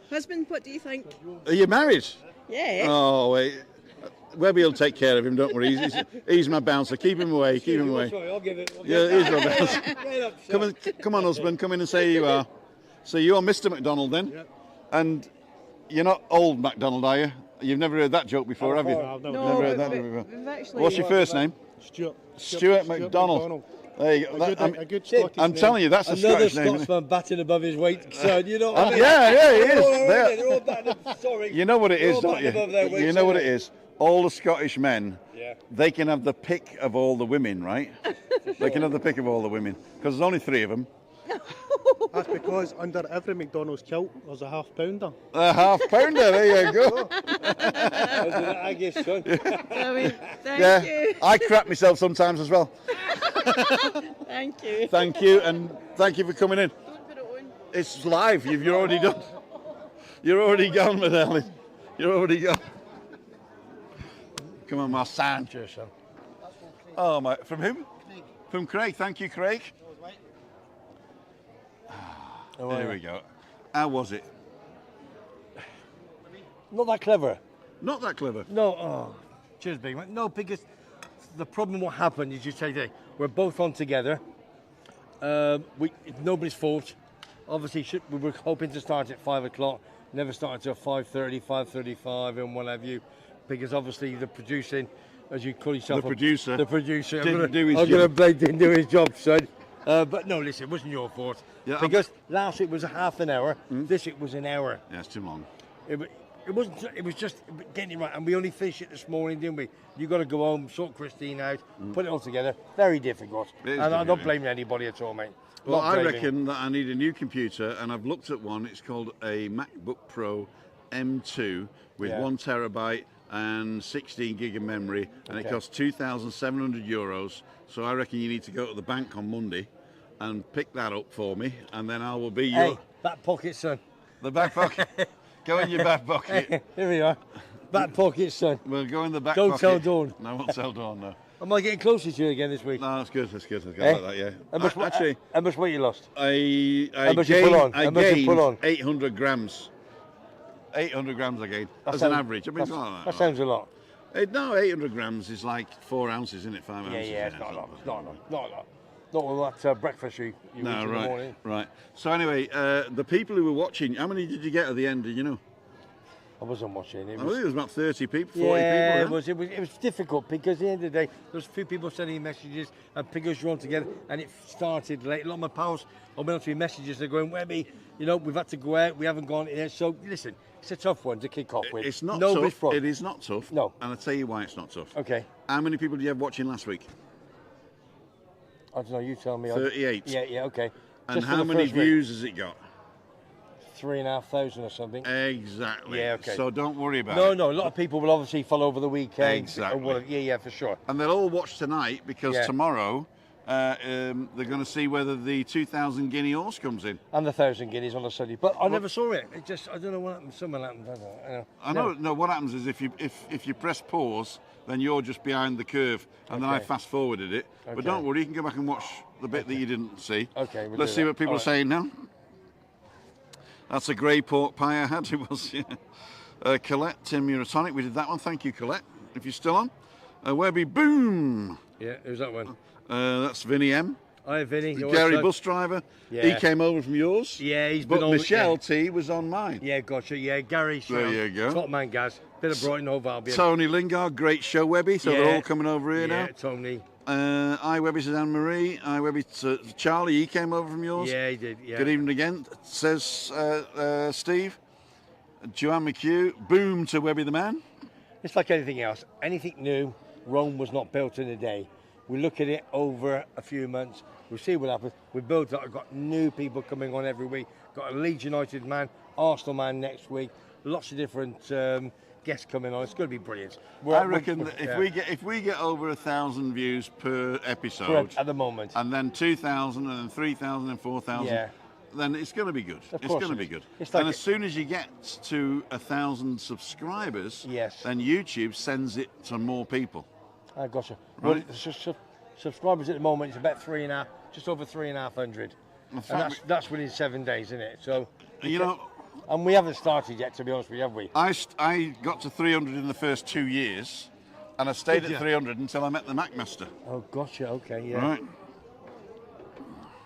Husband, what do you think? Are you married? Yeah. Oh, wait. Webby will take care of him, don't worry. He's my bouncer. Keep him away, keep him away. Sorry, I'll give it. Yeah, he's my bouncer. Come on, husband, come in and say who you are. So you're Mr. McDonald then? Yep. And you're not old McDonald, are you? You've never heard that joke before, have you? I've no, never heard that we- before. we've actually. What's your first name? Stuart McDonald. There you go. A good Scottish I'm name. telling you, that's a Another Scottish name. Isn't it? Scotsman batting above his weight, son. You know what I mean? Yeah, he is. They're all batting. Sorry. You know what it is, They're all don't batting above their you? weight, You know what so- it is. All the Scottish men, Yeah. they can have the pick of all the women, right? They can have the pick of all the women because there's only three of them. That's because under every McDonald's kilt there's a half pounder. A half pounder, there you go. I guess, son. Thank you. I crap myself sometimes as well. Thank you. Thank you, and thank you for coming in. Don't put it on. It's live. You're already done. You're already gone, my darling. You're already gone. Come on, my son. Cheers, son. Oh my! From whom? From Craig. Thank you, Craig. There we go. How was it? Not that clever. Not that clever. No, oh, cheers, big man. No, because the problem what happened is you say that we're both on together. It's nobody's fault. Obviously, we were hoping to start at 5 o'clock. Never started till 5:30, 5:35, and what have you. Because obviously the producing, as you call yourself, The producer didn't do his I'm going to job. blame didn't do his job, son. But no, listen, it wasn't your fault. Yeah, because last week was a half an hour. This week was an hour. Yeah, it's too long. It wasn't. It was just getting it right, and we only finished it this morning, didn't we? You got to go home, sort Christine out, put it all together. Very difficult, It is and I'm not difficult. blaming anybody at all, mate. Well, Not I blaming. reckon that I need a new computer, and I've looked at one. It's called a MacBook Pro M2 with Yeah. 1 terabyte and 16 gig of memory, and it Okay. costs €2,700. So I reckon you need to go to the bank on Monday and pick that up for me, and then I will be Hey, your back pocket, son. the back pocket. Go in your back pocket. Here we are. Back pocket, son. We'll go in the back Don't pocket. tell Dawn. No, I won't tell Dawn. No. Am I getting closer to you again this week? No, that's good. That's good. That's good. Eh? I like that. Yeah. Actually, how much weight you lost? I How much you put on? I How much you put on? gained 800 grams. 800 grams I gained as sounds- an average. I mean, it's not like That sounds a lot. No, 800 grams is like 4 ounces, isn't it? 5 ounces. Yeah, it's not a lot. It's not a lot. Not a lot. Not all that breakfast you eat No, in the right, morning. right. So anyway, the people who were watching, how many did you get at the end? Do you know? I wasn't watching. It I was, think it was about 30 people, 40 yeah, people. it was difficult because at the end of the day, there was a few people sending messages and figures were on together, and it started late. A lot of my pals on me messages. They're going, Webby, you know, we've had to go out, we haven't gone in there. So listen, it's a tough one to kick off with. It's not Nobody's tough. front. It is not tough. No. And I'll tell you why it's not tough. Okay, How many people did you have watching last week? I don't know. You tell me. 38. Yeah, okay. And Just for how the many first week, views has it got? 3,500 or something. Exactly. Yeah, okay. So don't worry about No, it. no. A lot of people will obviously follow over the weekend. Exactly. Yeah, for sure. And they'll all watch tonight because Yeah. tomorrow they're going to see whether the 2,000 guinea horse comes in. And the 1,000 guineas on a Sunday, but I never saw it. It just, I don't know what happened. Something happened. I don't know. I know. No, what happens is if you press pause, then you're just behind the curve, and then I Okay. fast forwarded it. But Okay. don't worry, you can go back and watch the bit that you didn't see. Okay, we'll Let's do see that. what people All are right. saying now. That's a grey pork pie I had. It was, yeah. Colette, Tim Eurotonic, we did that one. Thank you, Colette, if you're still on. Webby, boom. Yeah, who's that one? That's Vinny M. Hi, Vinny. Your Gary son? bus driver. Yeah. He came over from yours. Yeah, he's But been on. Michelle Yeah. T was on mine. Yeah, gotcha. Yeah, Gary. There you go. Top man, Gaz. Bit of Brighton over Albion. Tony Lingard, great show, Webby. So Yeah. they're all coming over here yeah, now. Tony. I Webby says Anne Marie. I Webby to Charlie. He came over from yours. Yeah, he did. Yeah. Good evening again, says Steve. Joanne McHugh. Boom to Webby the man. It's like anything else. Anything new, Rome was not built in a day. We look at it over a few months. We'll see what happens. We built up. I've got new people coming on every week. Got a Leeds United man, Arsenal man next week. Lots of different guests coming on. It's going to be brilliant. I reckon that yeah. if we get over 1,000 views per episode, at the moment. and then 2,000, and then 3,000, and 4,000. Yeah. Then it's going to be good. Of It's course going to it be is. good. It's like and as soon as you get to 1,000 subscribers, Yes. then YouTube sends it to more people. I gotcha. Right. Well, subscribers at the moment is about 3.5, just over 3,500, In and fact, that's within 7 days, isn't it? So, you know, and we haven't started yet, to be honest with you, have we? I got to 300 in the first 2 years, and I stayed Did at you? 300 until I met the Macmaster. Oh, gotcha. Okay, yeah. Right.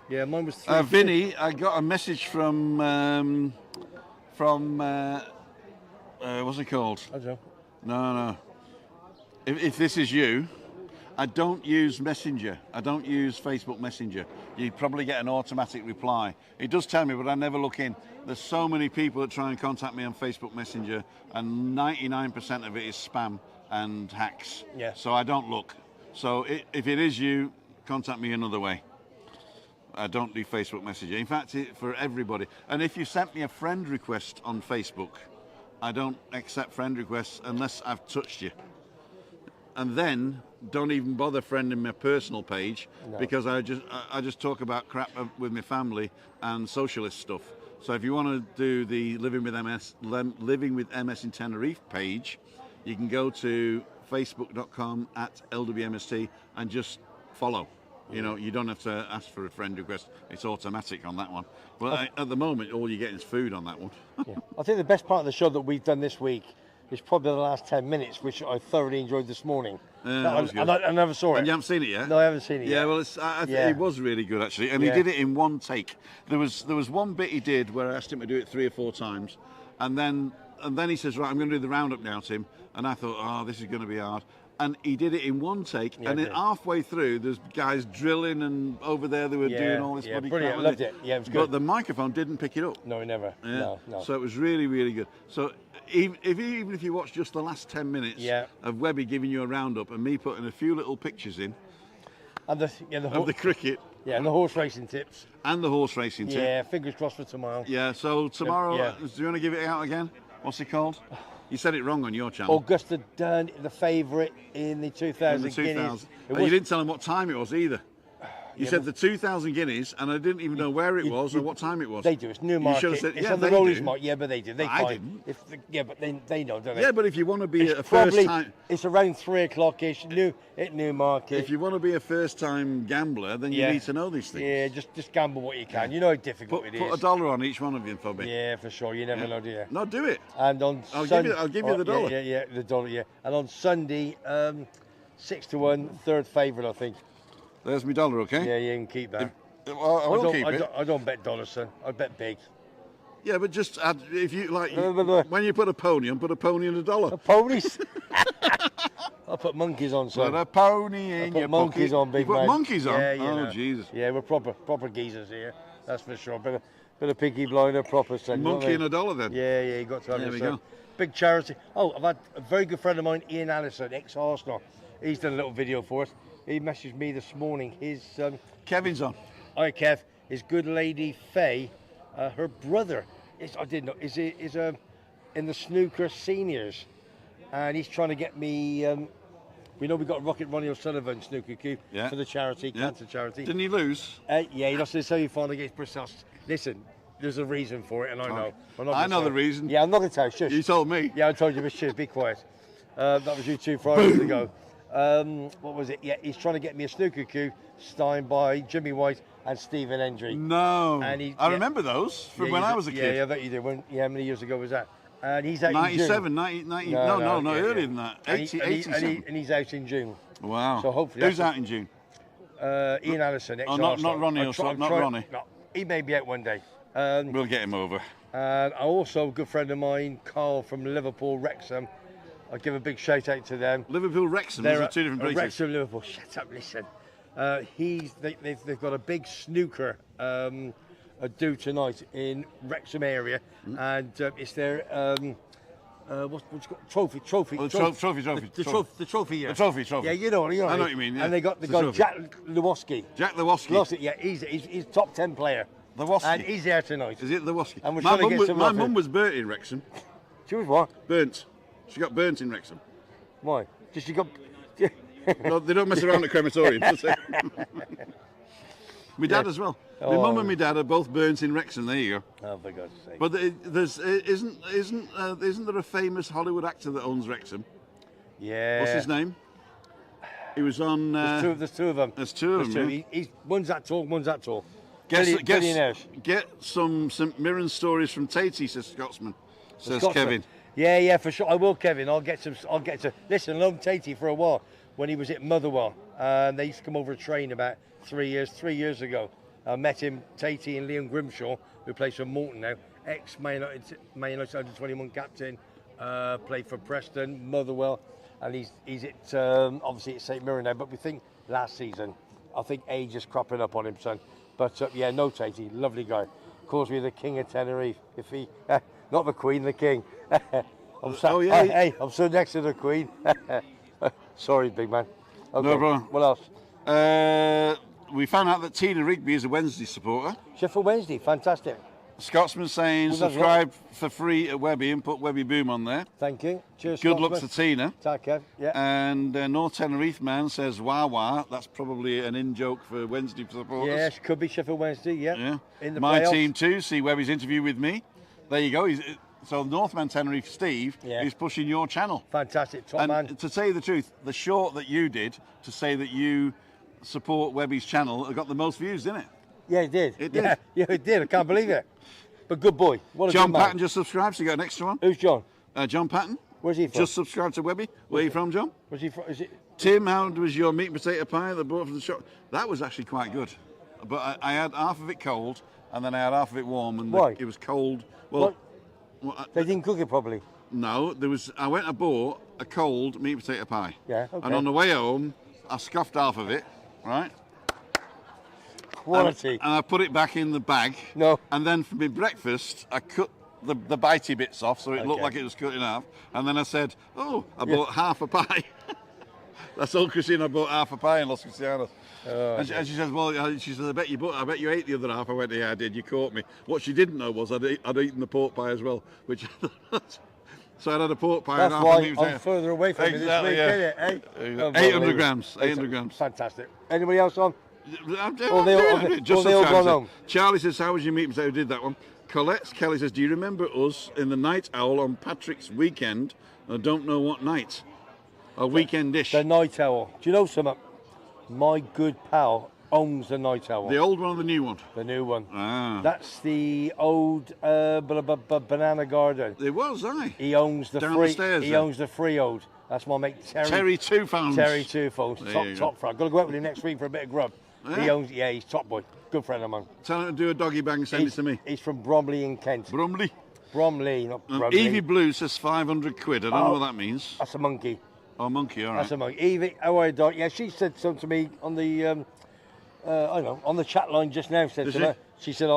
Yeah, mine was 3. Vinny, I got a message from what's it called? I don't know. No. If this is you, I don't use Messenger. I don't use Facebook Messenger. You probably get an automatic reply. It does tell me, but I never look in. There's so many people that try and contact me on Facebook Messenger, and 99% of it is spam and hacks. Yeah. So I don't look. So if it is you, contact me another way. I don't do Facebook Messenger. In fact, for everybody. And if you sent me a friend request on Facebook, I don't accept friend requests unless I've touched you. And then don't even bother friending my personal page because I just talk about crap with my family and socialist stuff. So if you want to do the Living with MS in Tenerife page, you can go to facebook.com/LWMST and just follow. You know, you don't have to ask for a friend request. It's automatic on that one. But at the moment, all you get is food on that one. Yeah. I think the best part of the show that we've done this week is probably the last 10 minutes, which I thoroughly enjoyed this morning. That was good. And I never saw it. And you haven't seen it yet? No, I haven't seen it Yeah, yet. well, it was really good actually, and Yeah. he did it in one take. There was one bit he did where I asked him to do it 3 or 4 times, and then he says, right, I'm going to do the roundup now, Tim. And I thought, oh, this is going to be hard. and he did it in one take. Yeah, and then did. halfway through, there's guys drilling, and over there they were doing all this yeah, bloody brilliant. crap, Loved wasn't it. Yeah, it was But good. the microphone didn't pick it up. No, never. Yeah. No. So it was really, really good. So even if you watch just the last 10 minutes of Webby giving you a roundup and me putting a few little pictures in And the of the cricket and the horse racing tips. and the horse racing tip. Yeah, fingers crossed for tomorrow. Yeah, so tomorrow, Yeah. do you want to give it out again? What's it called? You said it wrong on your channel. Augusta Dunn, the favourite in the 2000 In the Guineas. 2000. It And you didn't tell them what time it was either. You Yeah, said the 2000 guineas, and I didn't even know where it was or what time it was. They do. It's You Newmarket. should have said, It's yeah, on the they Rollies do. Market. Yeah, but they do. They I find- didn't. Yeah, but they know, don't they? Yeah, but if you want to be It's a first probably, time, it's around 3 o'clock-ish at Newmarket. if you want to be a first time gambler, then you Yeah. need to know these things. Yeah, just gamble what you can. You know how difficult Put it is. $1 on each one of you for me. Yeah, for sure. You never know, do you? No, do it. And on I'll Sunday, give you the dollar. Yeah, the dollar. Yeah, and on Sunday, 6-1, third favourite, I think. There's my dollar, okay? Yeah, you can keep that. Well, I will keep it. I don't bet dollars, son. I bet big. Yeah, but just add, if you like, No. when you put a pony on, put a pony and a dollar. Ponies. I'll put monkeys on, son. Put a pony in put your monkeys pocket. on, big You put man. monkeys on? Yeah, you oh, know. Jesus. Yeah, we're proper geezers here. That's for sure. Bit of Peaky Blinder, proper, son. you know what I Monkey mean? and a dollar then. Yeah, you got to have There it, we son. go. Big charity. Oh, I've had a very good friend of mine, Ian Allison, ex-Arsenal. He's done a little video for us. He messaged me this morning. His Kevin's on. hi Kev, his good lady Faye, her brother I didn't know is in the snooker seniors, and he's trying to get me. We know we got Rocket Ronnie O'Sullivan snooker cube for the charity, cancer charity. Didn't he lose? Yeah, he lost his semi-final against Bristol. Listen, there's a reason for it, and I know. I'm not I gonna know say the it. reason. Yeah, I'm not going to tell you. Shush. You told me. Yeah, I told you, but shush, be quiet. That was you 2 Fridays ago. What was it? Yeah, he's trying to get me a snooker cue signed by Jimmy White and Stephen Hendry. No. And I remember those from when I was a kid. Yeah, I bet you did. How many years ago was that? And he's out in 97, June. 90, no, earlier than that. And 87. and he's out in June. Wow. So hopefully Who's that's out in June? Ian Allison, Oh, not Ronnie not Ronnie. No, he may be out one day. We'll get him over. And also a good friend of mine, Carl from Liverpool, Wrexham. I'll give a big shout out to them. Liverpool, Wrexham, those are two different places. Wrexham, Liverpool. Shut up, listen. They've got a big snooker do tonight in Wrexham area, and it's their what's it called? Trophy. Oh, trophy. The trophy. Yeah. The trophy. Yeah, you know. I know what you mean. Yeah. And they got The trophy. Jack Lewoski. Jack Lewoski. Lost it. Yeah, he's top 10 player. Lewoski. And he's there tonight. Is it Lewoski? And we're My trying to get some my of it. mum was burnt in Wrexham. She was what? Burnt. She got burnt in Wrexham. Why? Did she got? No, they don't mess around at crematoriums, does they? My dad as well. My mum and my dad are both burnt in Wrexham. There you go. Oh, for God's sake. But isn't there a famous Hollywood actor that owns Wrexham? Yeah. What's his name? He was on. There's two of them. There's two of them. Yeah. He's one's that tall, one's that tall. Get some St Mirren stories from Tatey, says Scotsman. Says Scotsman. Kevin. Yeah, for sure. I will, Kevin. I'll get to listen. I've known Tatey for a while when he was at Motherwell, and they used to come over to train about 3 years ago. I met him, Tatey and Liam Grimshaw, who plays for Morton now, ex-Man United under 21 captain, played for Preston, Motherwell, and he's at obviously at St Mirren now. But we think last season, I think age is cropping up on him, son. But yeah, no Tatey, lovely guy. Calls me the king of Tenerife. If he, not the queen, the king. I'm so next to the queen. Sorry, big man. Okay. No problem. What else? We found out that Tina Rigby is a Wednesday supporter. Sheffield Wednesday, fantastic. Scotsman saying subscribe for free at Webby and put Webby Boom on there. Thank you. Cheers. Good Scotsman. luck to Tina. Ta, Kev. Yeah. And North Tenerife man says wah. That's probably an in-joke for Wednesday supporters. Yes, could be Sheffield Wednesday. Yeah. In the My playoffs. team too. See Webby's interview with me. There you go. So Northman Tenerife Steve is pushing your channel. Fantastic, top and man. To tell you the truth, the short that you did to say that you support Webby's channel got the most views, didn't it? Yeah, it did. It did. Yeah, it did. I can't believe it. But good boy. What a John good man. Patton just subscribed, so you got an extra one. Who's John? John Patton. Where's he from? Just subscribed to Webby. Where are you from, John? Where's he from? Is it? Tim, how was your meat and potato pie that I bought from the shop? That was actually quite good. But I had half of it cold, and then I had half of it warm, and it was cold. Well, They didn't cook it properly. no, there was. I went and bought a cold meat potato pie. Yeah, okay. And on the way home, I scoffed half of it, right? Quality. And I put it back in the bag. No. And then for my breakfast, I cut the bitey bits off so it looked Okay. like it was cut in half. And then I said, oh, I bought half a pie. I told Christine I bought half a pie in Los Cristianos. And she says, well, she says, I bet you ate the other half. I went, yeah, I did. You caught me. What she didn't know was I'd eaten the pork pie as well, which so I had a pork pie. That's and why half a meat potato. I'm further away from you this week, yeah. isn't it? 800 grams. 800 grams. Fantastic. Anybody else on? Just all some gone Charlie home? said. Charlie says, how was your meat potato? Did that one. Kelly says, do you remember us in the Night Owl on Patrick's weekend? I don't know what night. A weekend dish. The Night Owl. Do you know something? My good pal owns the Night Owl. The old one or the new one? The new one. Ah. That's the old banana garden. It was, aye. He owns the Down free. the stairs, He then. owns the freehold. That's my mate Terry. Terry Two Phones. Terry Two Phones. There Top you top front. Got to go out with him next week for a bit of grub. Yeah? He owns. Yeah, he's top boy. Good friend of mine. Tell him to do a doggy bang and send it to me. He's from Bromley in Kent. Brumley. Bromley, not Bromley. Evie Blue says 500 quid. I don't know what that means. That's a monkey. Oh, monkey, all right. That's a monkey. Evie, how are you, Doc? Yeah, she said something to me on the, I don't know, on the chat line just now. Said Did to she? her, she said,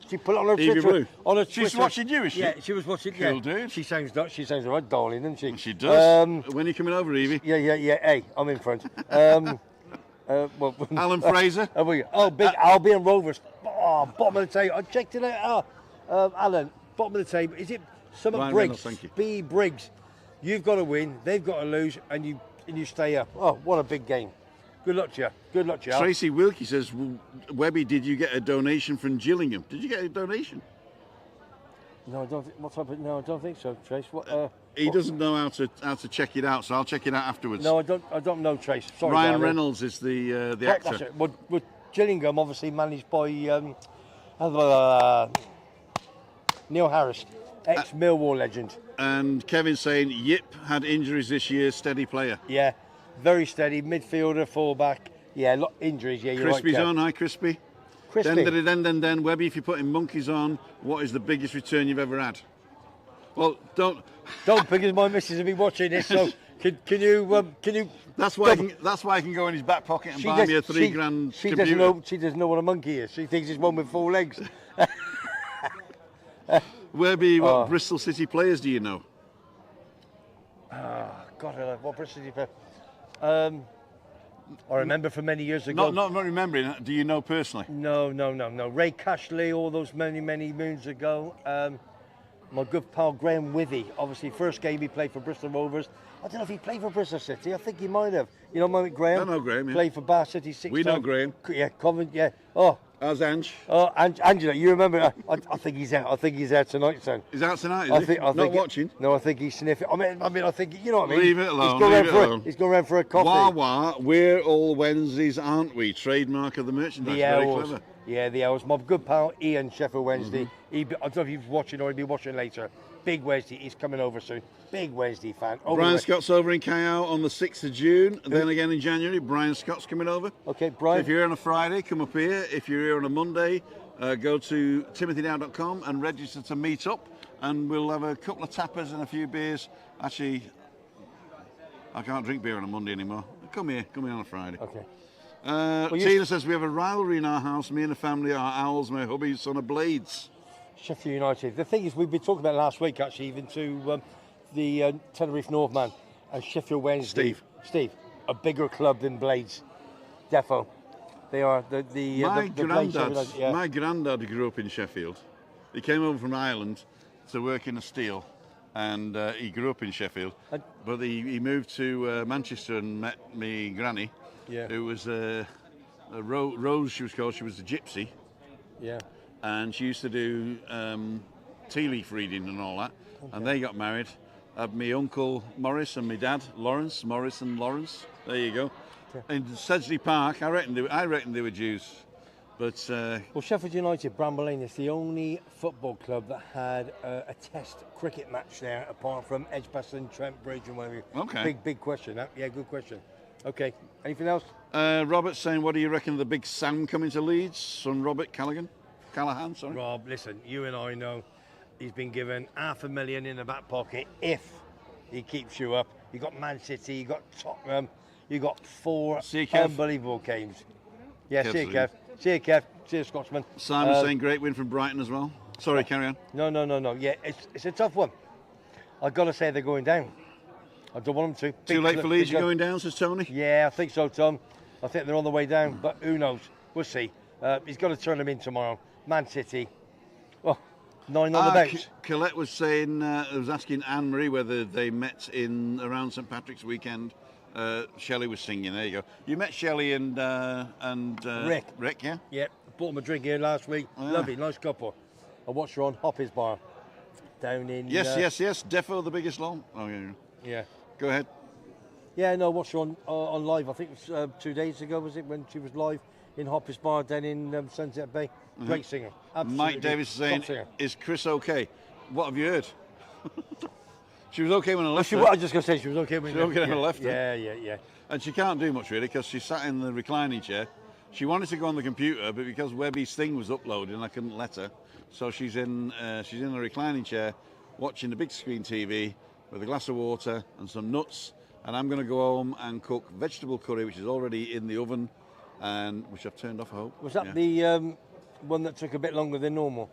she put it on her Evie Twitter. Blue. On her She's Twitter. watching you, is she? Yeah, she was watching. Cool, yeah. dude. She sounds all right, darling, doesn't she? She does. When are you coming over, Evie? Yeah. Hey, I'm in front. Well, Alan Fraser. Big Albion Rovers. Oh, bottom of the table. I checked it out. Alan, bottom of the table. Is it Summit Ryan Briggs? Reynolds, thank you. B Briggs. You've got to win. They've got to lose, and you stay up. Oh, what a big game. Good luck to you. Good luck to you. Al. Tracy Wilkie says, Webby, did you get a donation from Gillingham? Did you get a donation? No, I don't think. What's up? No, I don't think so, Trace. What? He doesn't know how to check it out, so I'll check it out afterwards. No, I don't know, Trace. Sorry, Ryan darling. Reynolds is the That's actor. it. But Gillingham, obviously managed by Neil Harris, ex-Millwall legend. And Kevin's saying, Yip had injuries this year, steady player. Yeah, very steady midfielder, fullback. Yeah, lot injuries. Yeah, you're Crispy's right. on, hi Crispy. Crispy. Then, Webby, if you're putting monkeys on, what is the biggest return you've ever had? Well, don't. Because my missus will be watching this. So can you? That's why I can go in his back pocket and buy me a $3 grand She computer. she doesn't know what a monkey is. She thinks it's one with 4 legs. Webby, what Bristol City players do you know? God, what Bristol did you play? I remember from many years ago. Not remembering. Do you know personally? No. Ray Cashley, all those many moons ago. My good pal Graham Withy, obviously first game he played for Bristol Rovers. I don't know if he played for Bristol City. I think he might have. You know my mate Graham? I know Graham, yeah. Played for Bath City 6 We know times. Graham. Yeah, Covent, yeah. Oh, How's Ange? Angela, you remember? I think he's out. I think he's out tonight, son. He's out tonight, I is think, he? I think Not watching? No, I think he's sniffing. I mean, I think, you know what I mean? Leave it alone, He's gone leave round it for alone. He's gone round for a coffee. Wah wah, we're all Wednesdays, aren't we? Trademark of the merchandise. The Very Owls. clever. Yeah, the Owls. My good pal Ian, Sheffield Wednesday. I don't know if he's watching or he'll be watching later. Big Wednesday. He's coming over soon. Big Wednesday fan. Brian Scott's over in Callao on the 6th of June, and then again in January. Brian Scott's coming over. Okay, So Brian. if you're here on a Friday, come up here. If you're here on a Monday, go to timothynow.com and register to meet up, and we'll have a couple of tappers and a few beers. Actually, I can't drink beer on a Monday anymore. Come here on a Friday. Okay. Tina says we have a rivalry in our house. Me and the family are Owls. My hubby's son of Blades. Sheffield United. The thing is, we've been talking about last week actually, even to the Tenerife Northman and Sheffield Wednesday. Steve, a bigger club than Blades. Defo. They are the Blades Sheffield, yeah. My granddad grew up in Sheffield. He came over from Ireland to work in a steel, and he grew up in Sheffield. But he moved to Manchester and met me granny, who was Rose. She was called. She was a gypsy. Yeah. And she used to do tea leaf reading and all that. Okay. And they got married. Had my uncle Morris and my dad Lawrence. Morris and Lawrence. There you go. Okay. In Sedgley Park, I reckon they were Jews. But well, Sheffield United, Bramble Lane is the only football club that had a Test cricket match there, apart from Edgbaston, Trent Bridge, and whatever. Okay. Big question. That. Yeah, good question. Okay. Anything else? Robert's saying, what do you reckon of the big Sam coming to Leeds? Son Robert Callahan, sorry. Rob, listen, you and I know he's been given $500,000 in the back pocket if he keeps you up. You got Man City, you got Tottenham, you got 4 See you, Kev. unbelievable games. Yeah, Kev's see you, leaving. Kev. See you, Kev. See you, Scotsman. Simon saying great win from Brighton as well. Sorry, carry on. No. Yeah, it's a tough one. I've got to say they're going down. I don't want them to. Too late for Leeds, big you're club. going down, says Tony. Yeah, I think so, Tom. I think they're on the way down, but who knows? We'll see. He's got to turn them in tomorrow. Man City. Well, 9 on the bench. Colette was saying, was asking Anne Marie whether they met in around St Patrick's weekend. Shelley was singing. There you go. You met Shelley and Rick. Rick, yeah. Yeah, bought them a drink here last week. Yeah. Lovely, nice couple. I watched her on Hoppy's Bar down in. Yes. Defo, the biggest long. Oh yeah. Yeah. Go ahead. Yeah, no, I watched her on live. I think it was 2 days ago, was it, when she was live in Hoppy's Bar down in Sunset Bay. Great singer. Absolutely. Mike Davis is saying, top singer. "Is Chris okay?" What have you heard? She was okay when I left. I was just going to say she was okay when She was okay when I left her. Yeah. And she can't do much really because she sat in the reclining chair. She wanted to go on the computer, but because Webby's thing was uploading, I couldn't let her. So she's in the reclining chair, watching the big screen TV with a glass of water and some nuts. And I'm going to go home and cook vegetable curry, which is already in the oven, and which I've turned off. I hope. Was that Yeah. the one that took a bit longer than normal?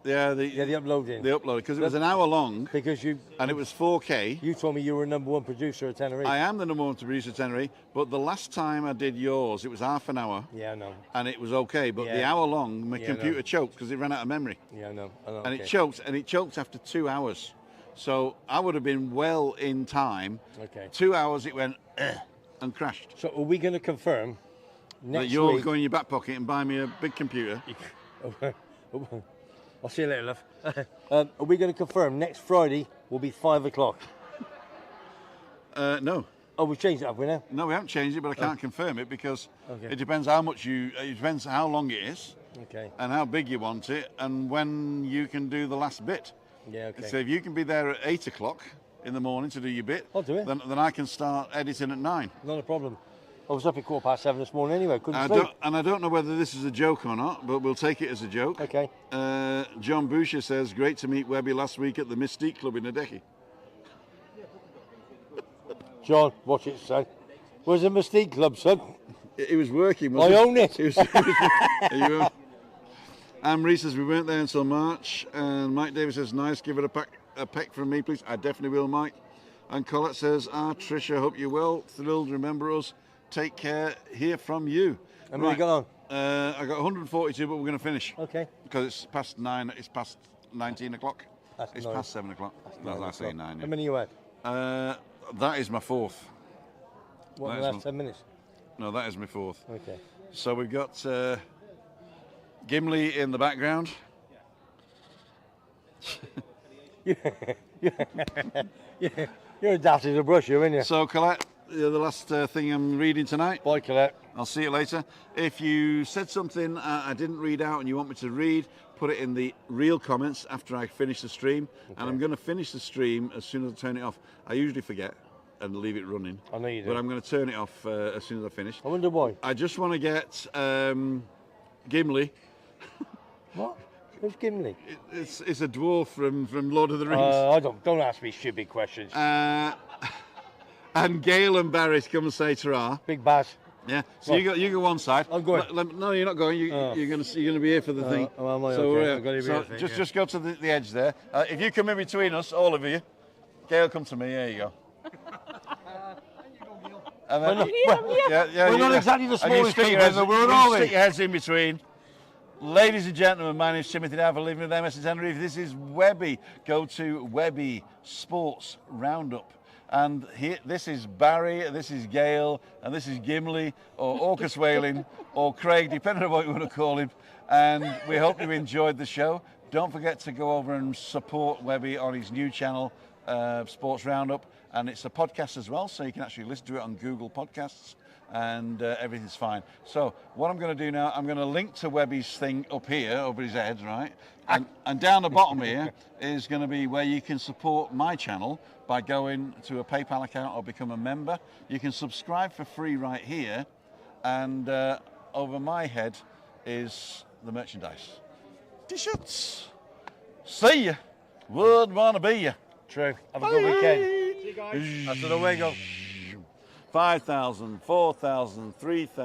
Yeah, The uploading. the upload because it was an hour long Because and it was 4K. you told me you were #1 producer at Tenerife. I am the #1 producer at Tenerife, but the last time I did yours, it was half an hour. Yeah, I know. And it was okay, but the Yeah. hour long, my Yeah, I computer know. choked because it ran out of memory. Yeah, I know. And okay. it choked after 2 hours. So I would have been well in time. Okay. 2 hours it went and crashed. So are we going to confirm next That you'll week? go in your back pocket and buy me a big computer. I'll see you later, love. Are we going to confirm next Friday will be 5 o'clock? No. Oh, we've changed it, have we now? No, we haven't changed it, but I can't confirm it because Okay. it depends how much it depends how long it is Okay. and how big you want it and when you can do the last bit. Yeah, okay. So if you can be there at 8 o'clock in the morning to do your bit, I'll do it. Then I can start editing at 9. Not a problem. I was up at 7:15 this morning anyway. Couldn't sleep. I don't know whether this is a joke or not, but we'll take it as a joke. Okay. John Boucher says, great to meet Webby last week at the Mystique Club in Adeki. John, watch it, son. Where's the Mystique Club, son? It was working, I wasn't own it. You own- Anne Marie says, we weren't there until March. And Mike Davis says, nice, give it a peck from me, please. I definitely will, Mike. And Colette says, Tricia, hope you're well. Thrilled, remember us. Take care, hear from you. How many you got on? I got 142, but we're going to finish. Okay. Because it's past 9, it's past 19 o'clock. That's It's nine. past 7 o'clock. No, I say 9. How many you had? Yeah. That is my 4th. What, in That the is last 10 minutes? No, that is my 4th. Okay. So we've got Gimli in the background. You're as daft as a brush, you, aren't you? So Colette, the last thing I'm reading tonight. Bye, Colette. I'll see you later. If you said something I didn't read out and you want me to read, put it in the real comments after I finish the stream. And I'm going to finish the stream as soon as I turn it off. I usually forget and leave it running. I know you do. But I'm going to turn it off as soon as I finish. I wonder why. I just want to get Gimli. What? Who's Gimli? It's a dwarf from Lord of the Rings. I don't ask me stupid questions. And Gail and Barry to come and say ta-ra. Big Baz. Yeah. So you go one side. I'm going. No, you're not going. You're going to be here for the thing. Oh, am I? So, Okay. I've got to be so here for it, just go to the edge there. If you come in between us, all of you, Gail, come to me. There you go. And then, We're not exactly the and you smallest stick your people in heads- the world, you are we? Stick your heads in between. Ladies and gentlemen, my name is Timothy Dowd, living with MS in Tenerife. This is Webby. Go to Webby Sports Roundup. And here, this is Barry, this is Gail, and this is Gimli, or Orcus Whaling, or Craig, depending on what you want to call him. And we hope you enjoyed the show. Don't forget to go over and support Webby on his new channel, Sports Roundup. And it's a podcast as well, so you can actually listen to it on Google Podcasts. And everything's fine. So what I'm going to do now, I'm going to link to Webby's thing up here, over his head, right? And down the bottom here is going to be where you can support my channel by going to a PayPal account or become a member. You can subscribe for free right here. And over my head is the merchandise. T-shirts. See ya. Would want to be ya. True. Have a good weekend. Hasta luego. 5,000, 4,000, 3,000.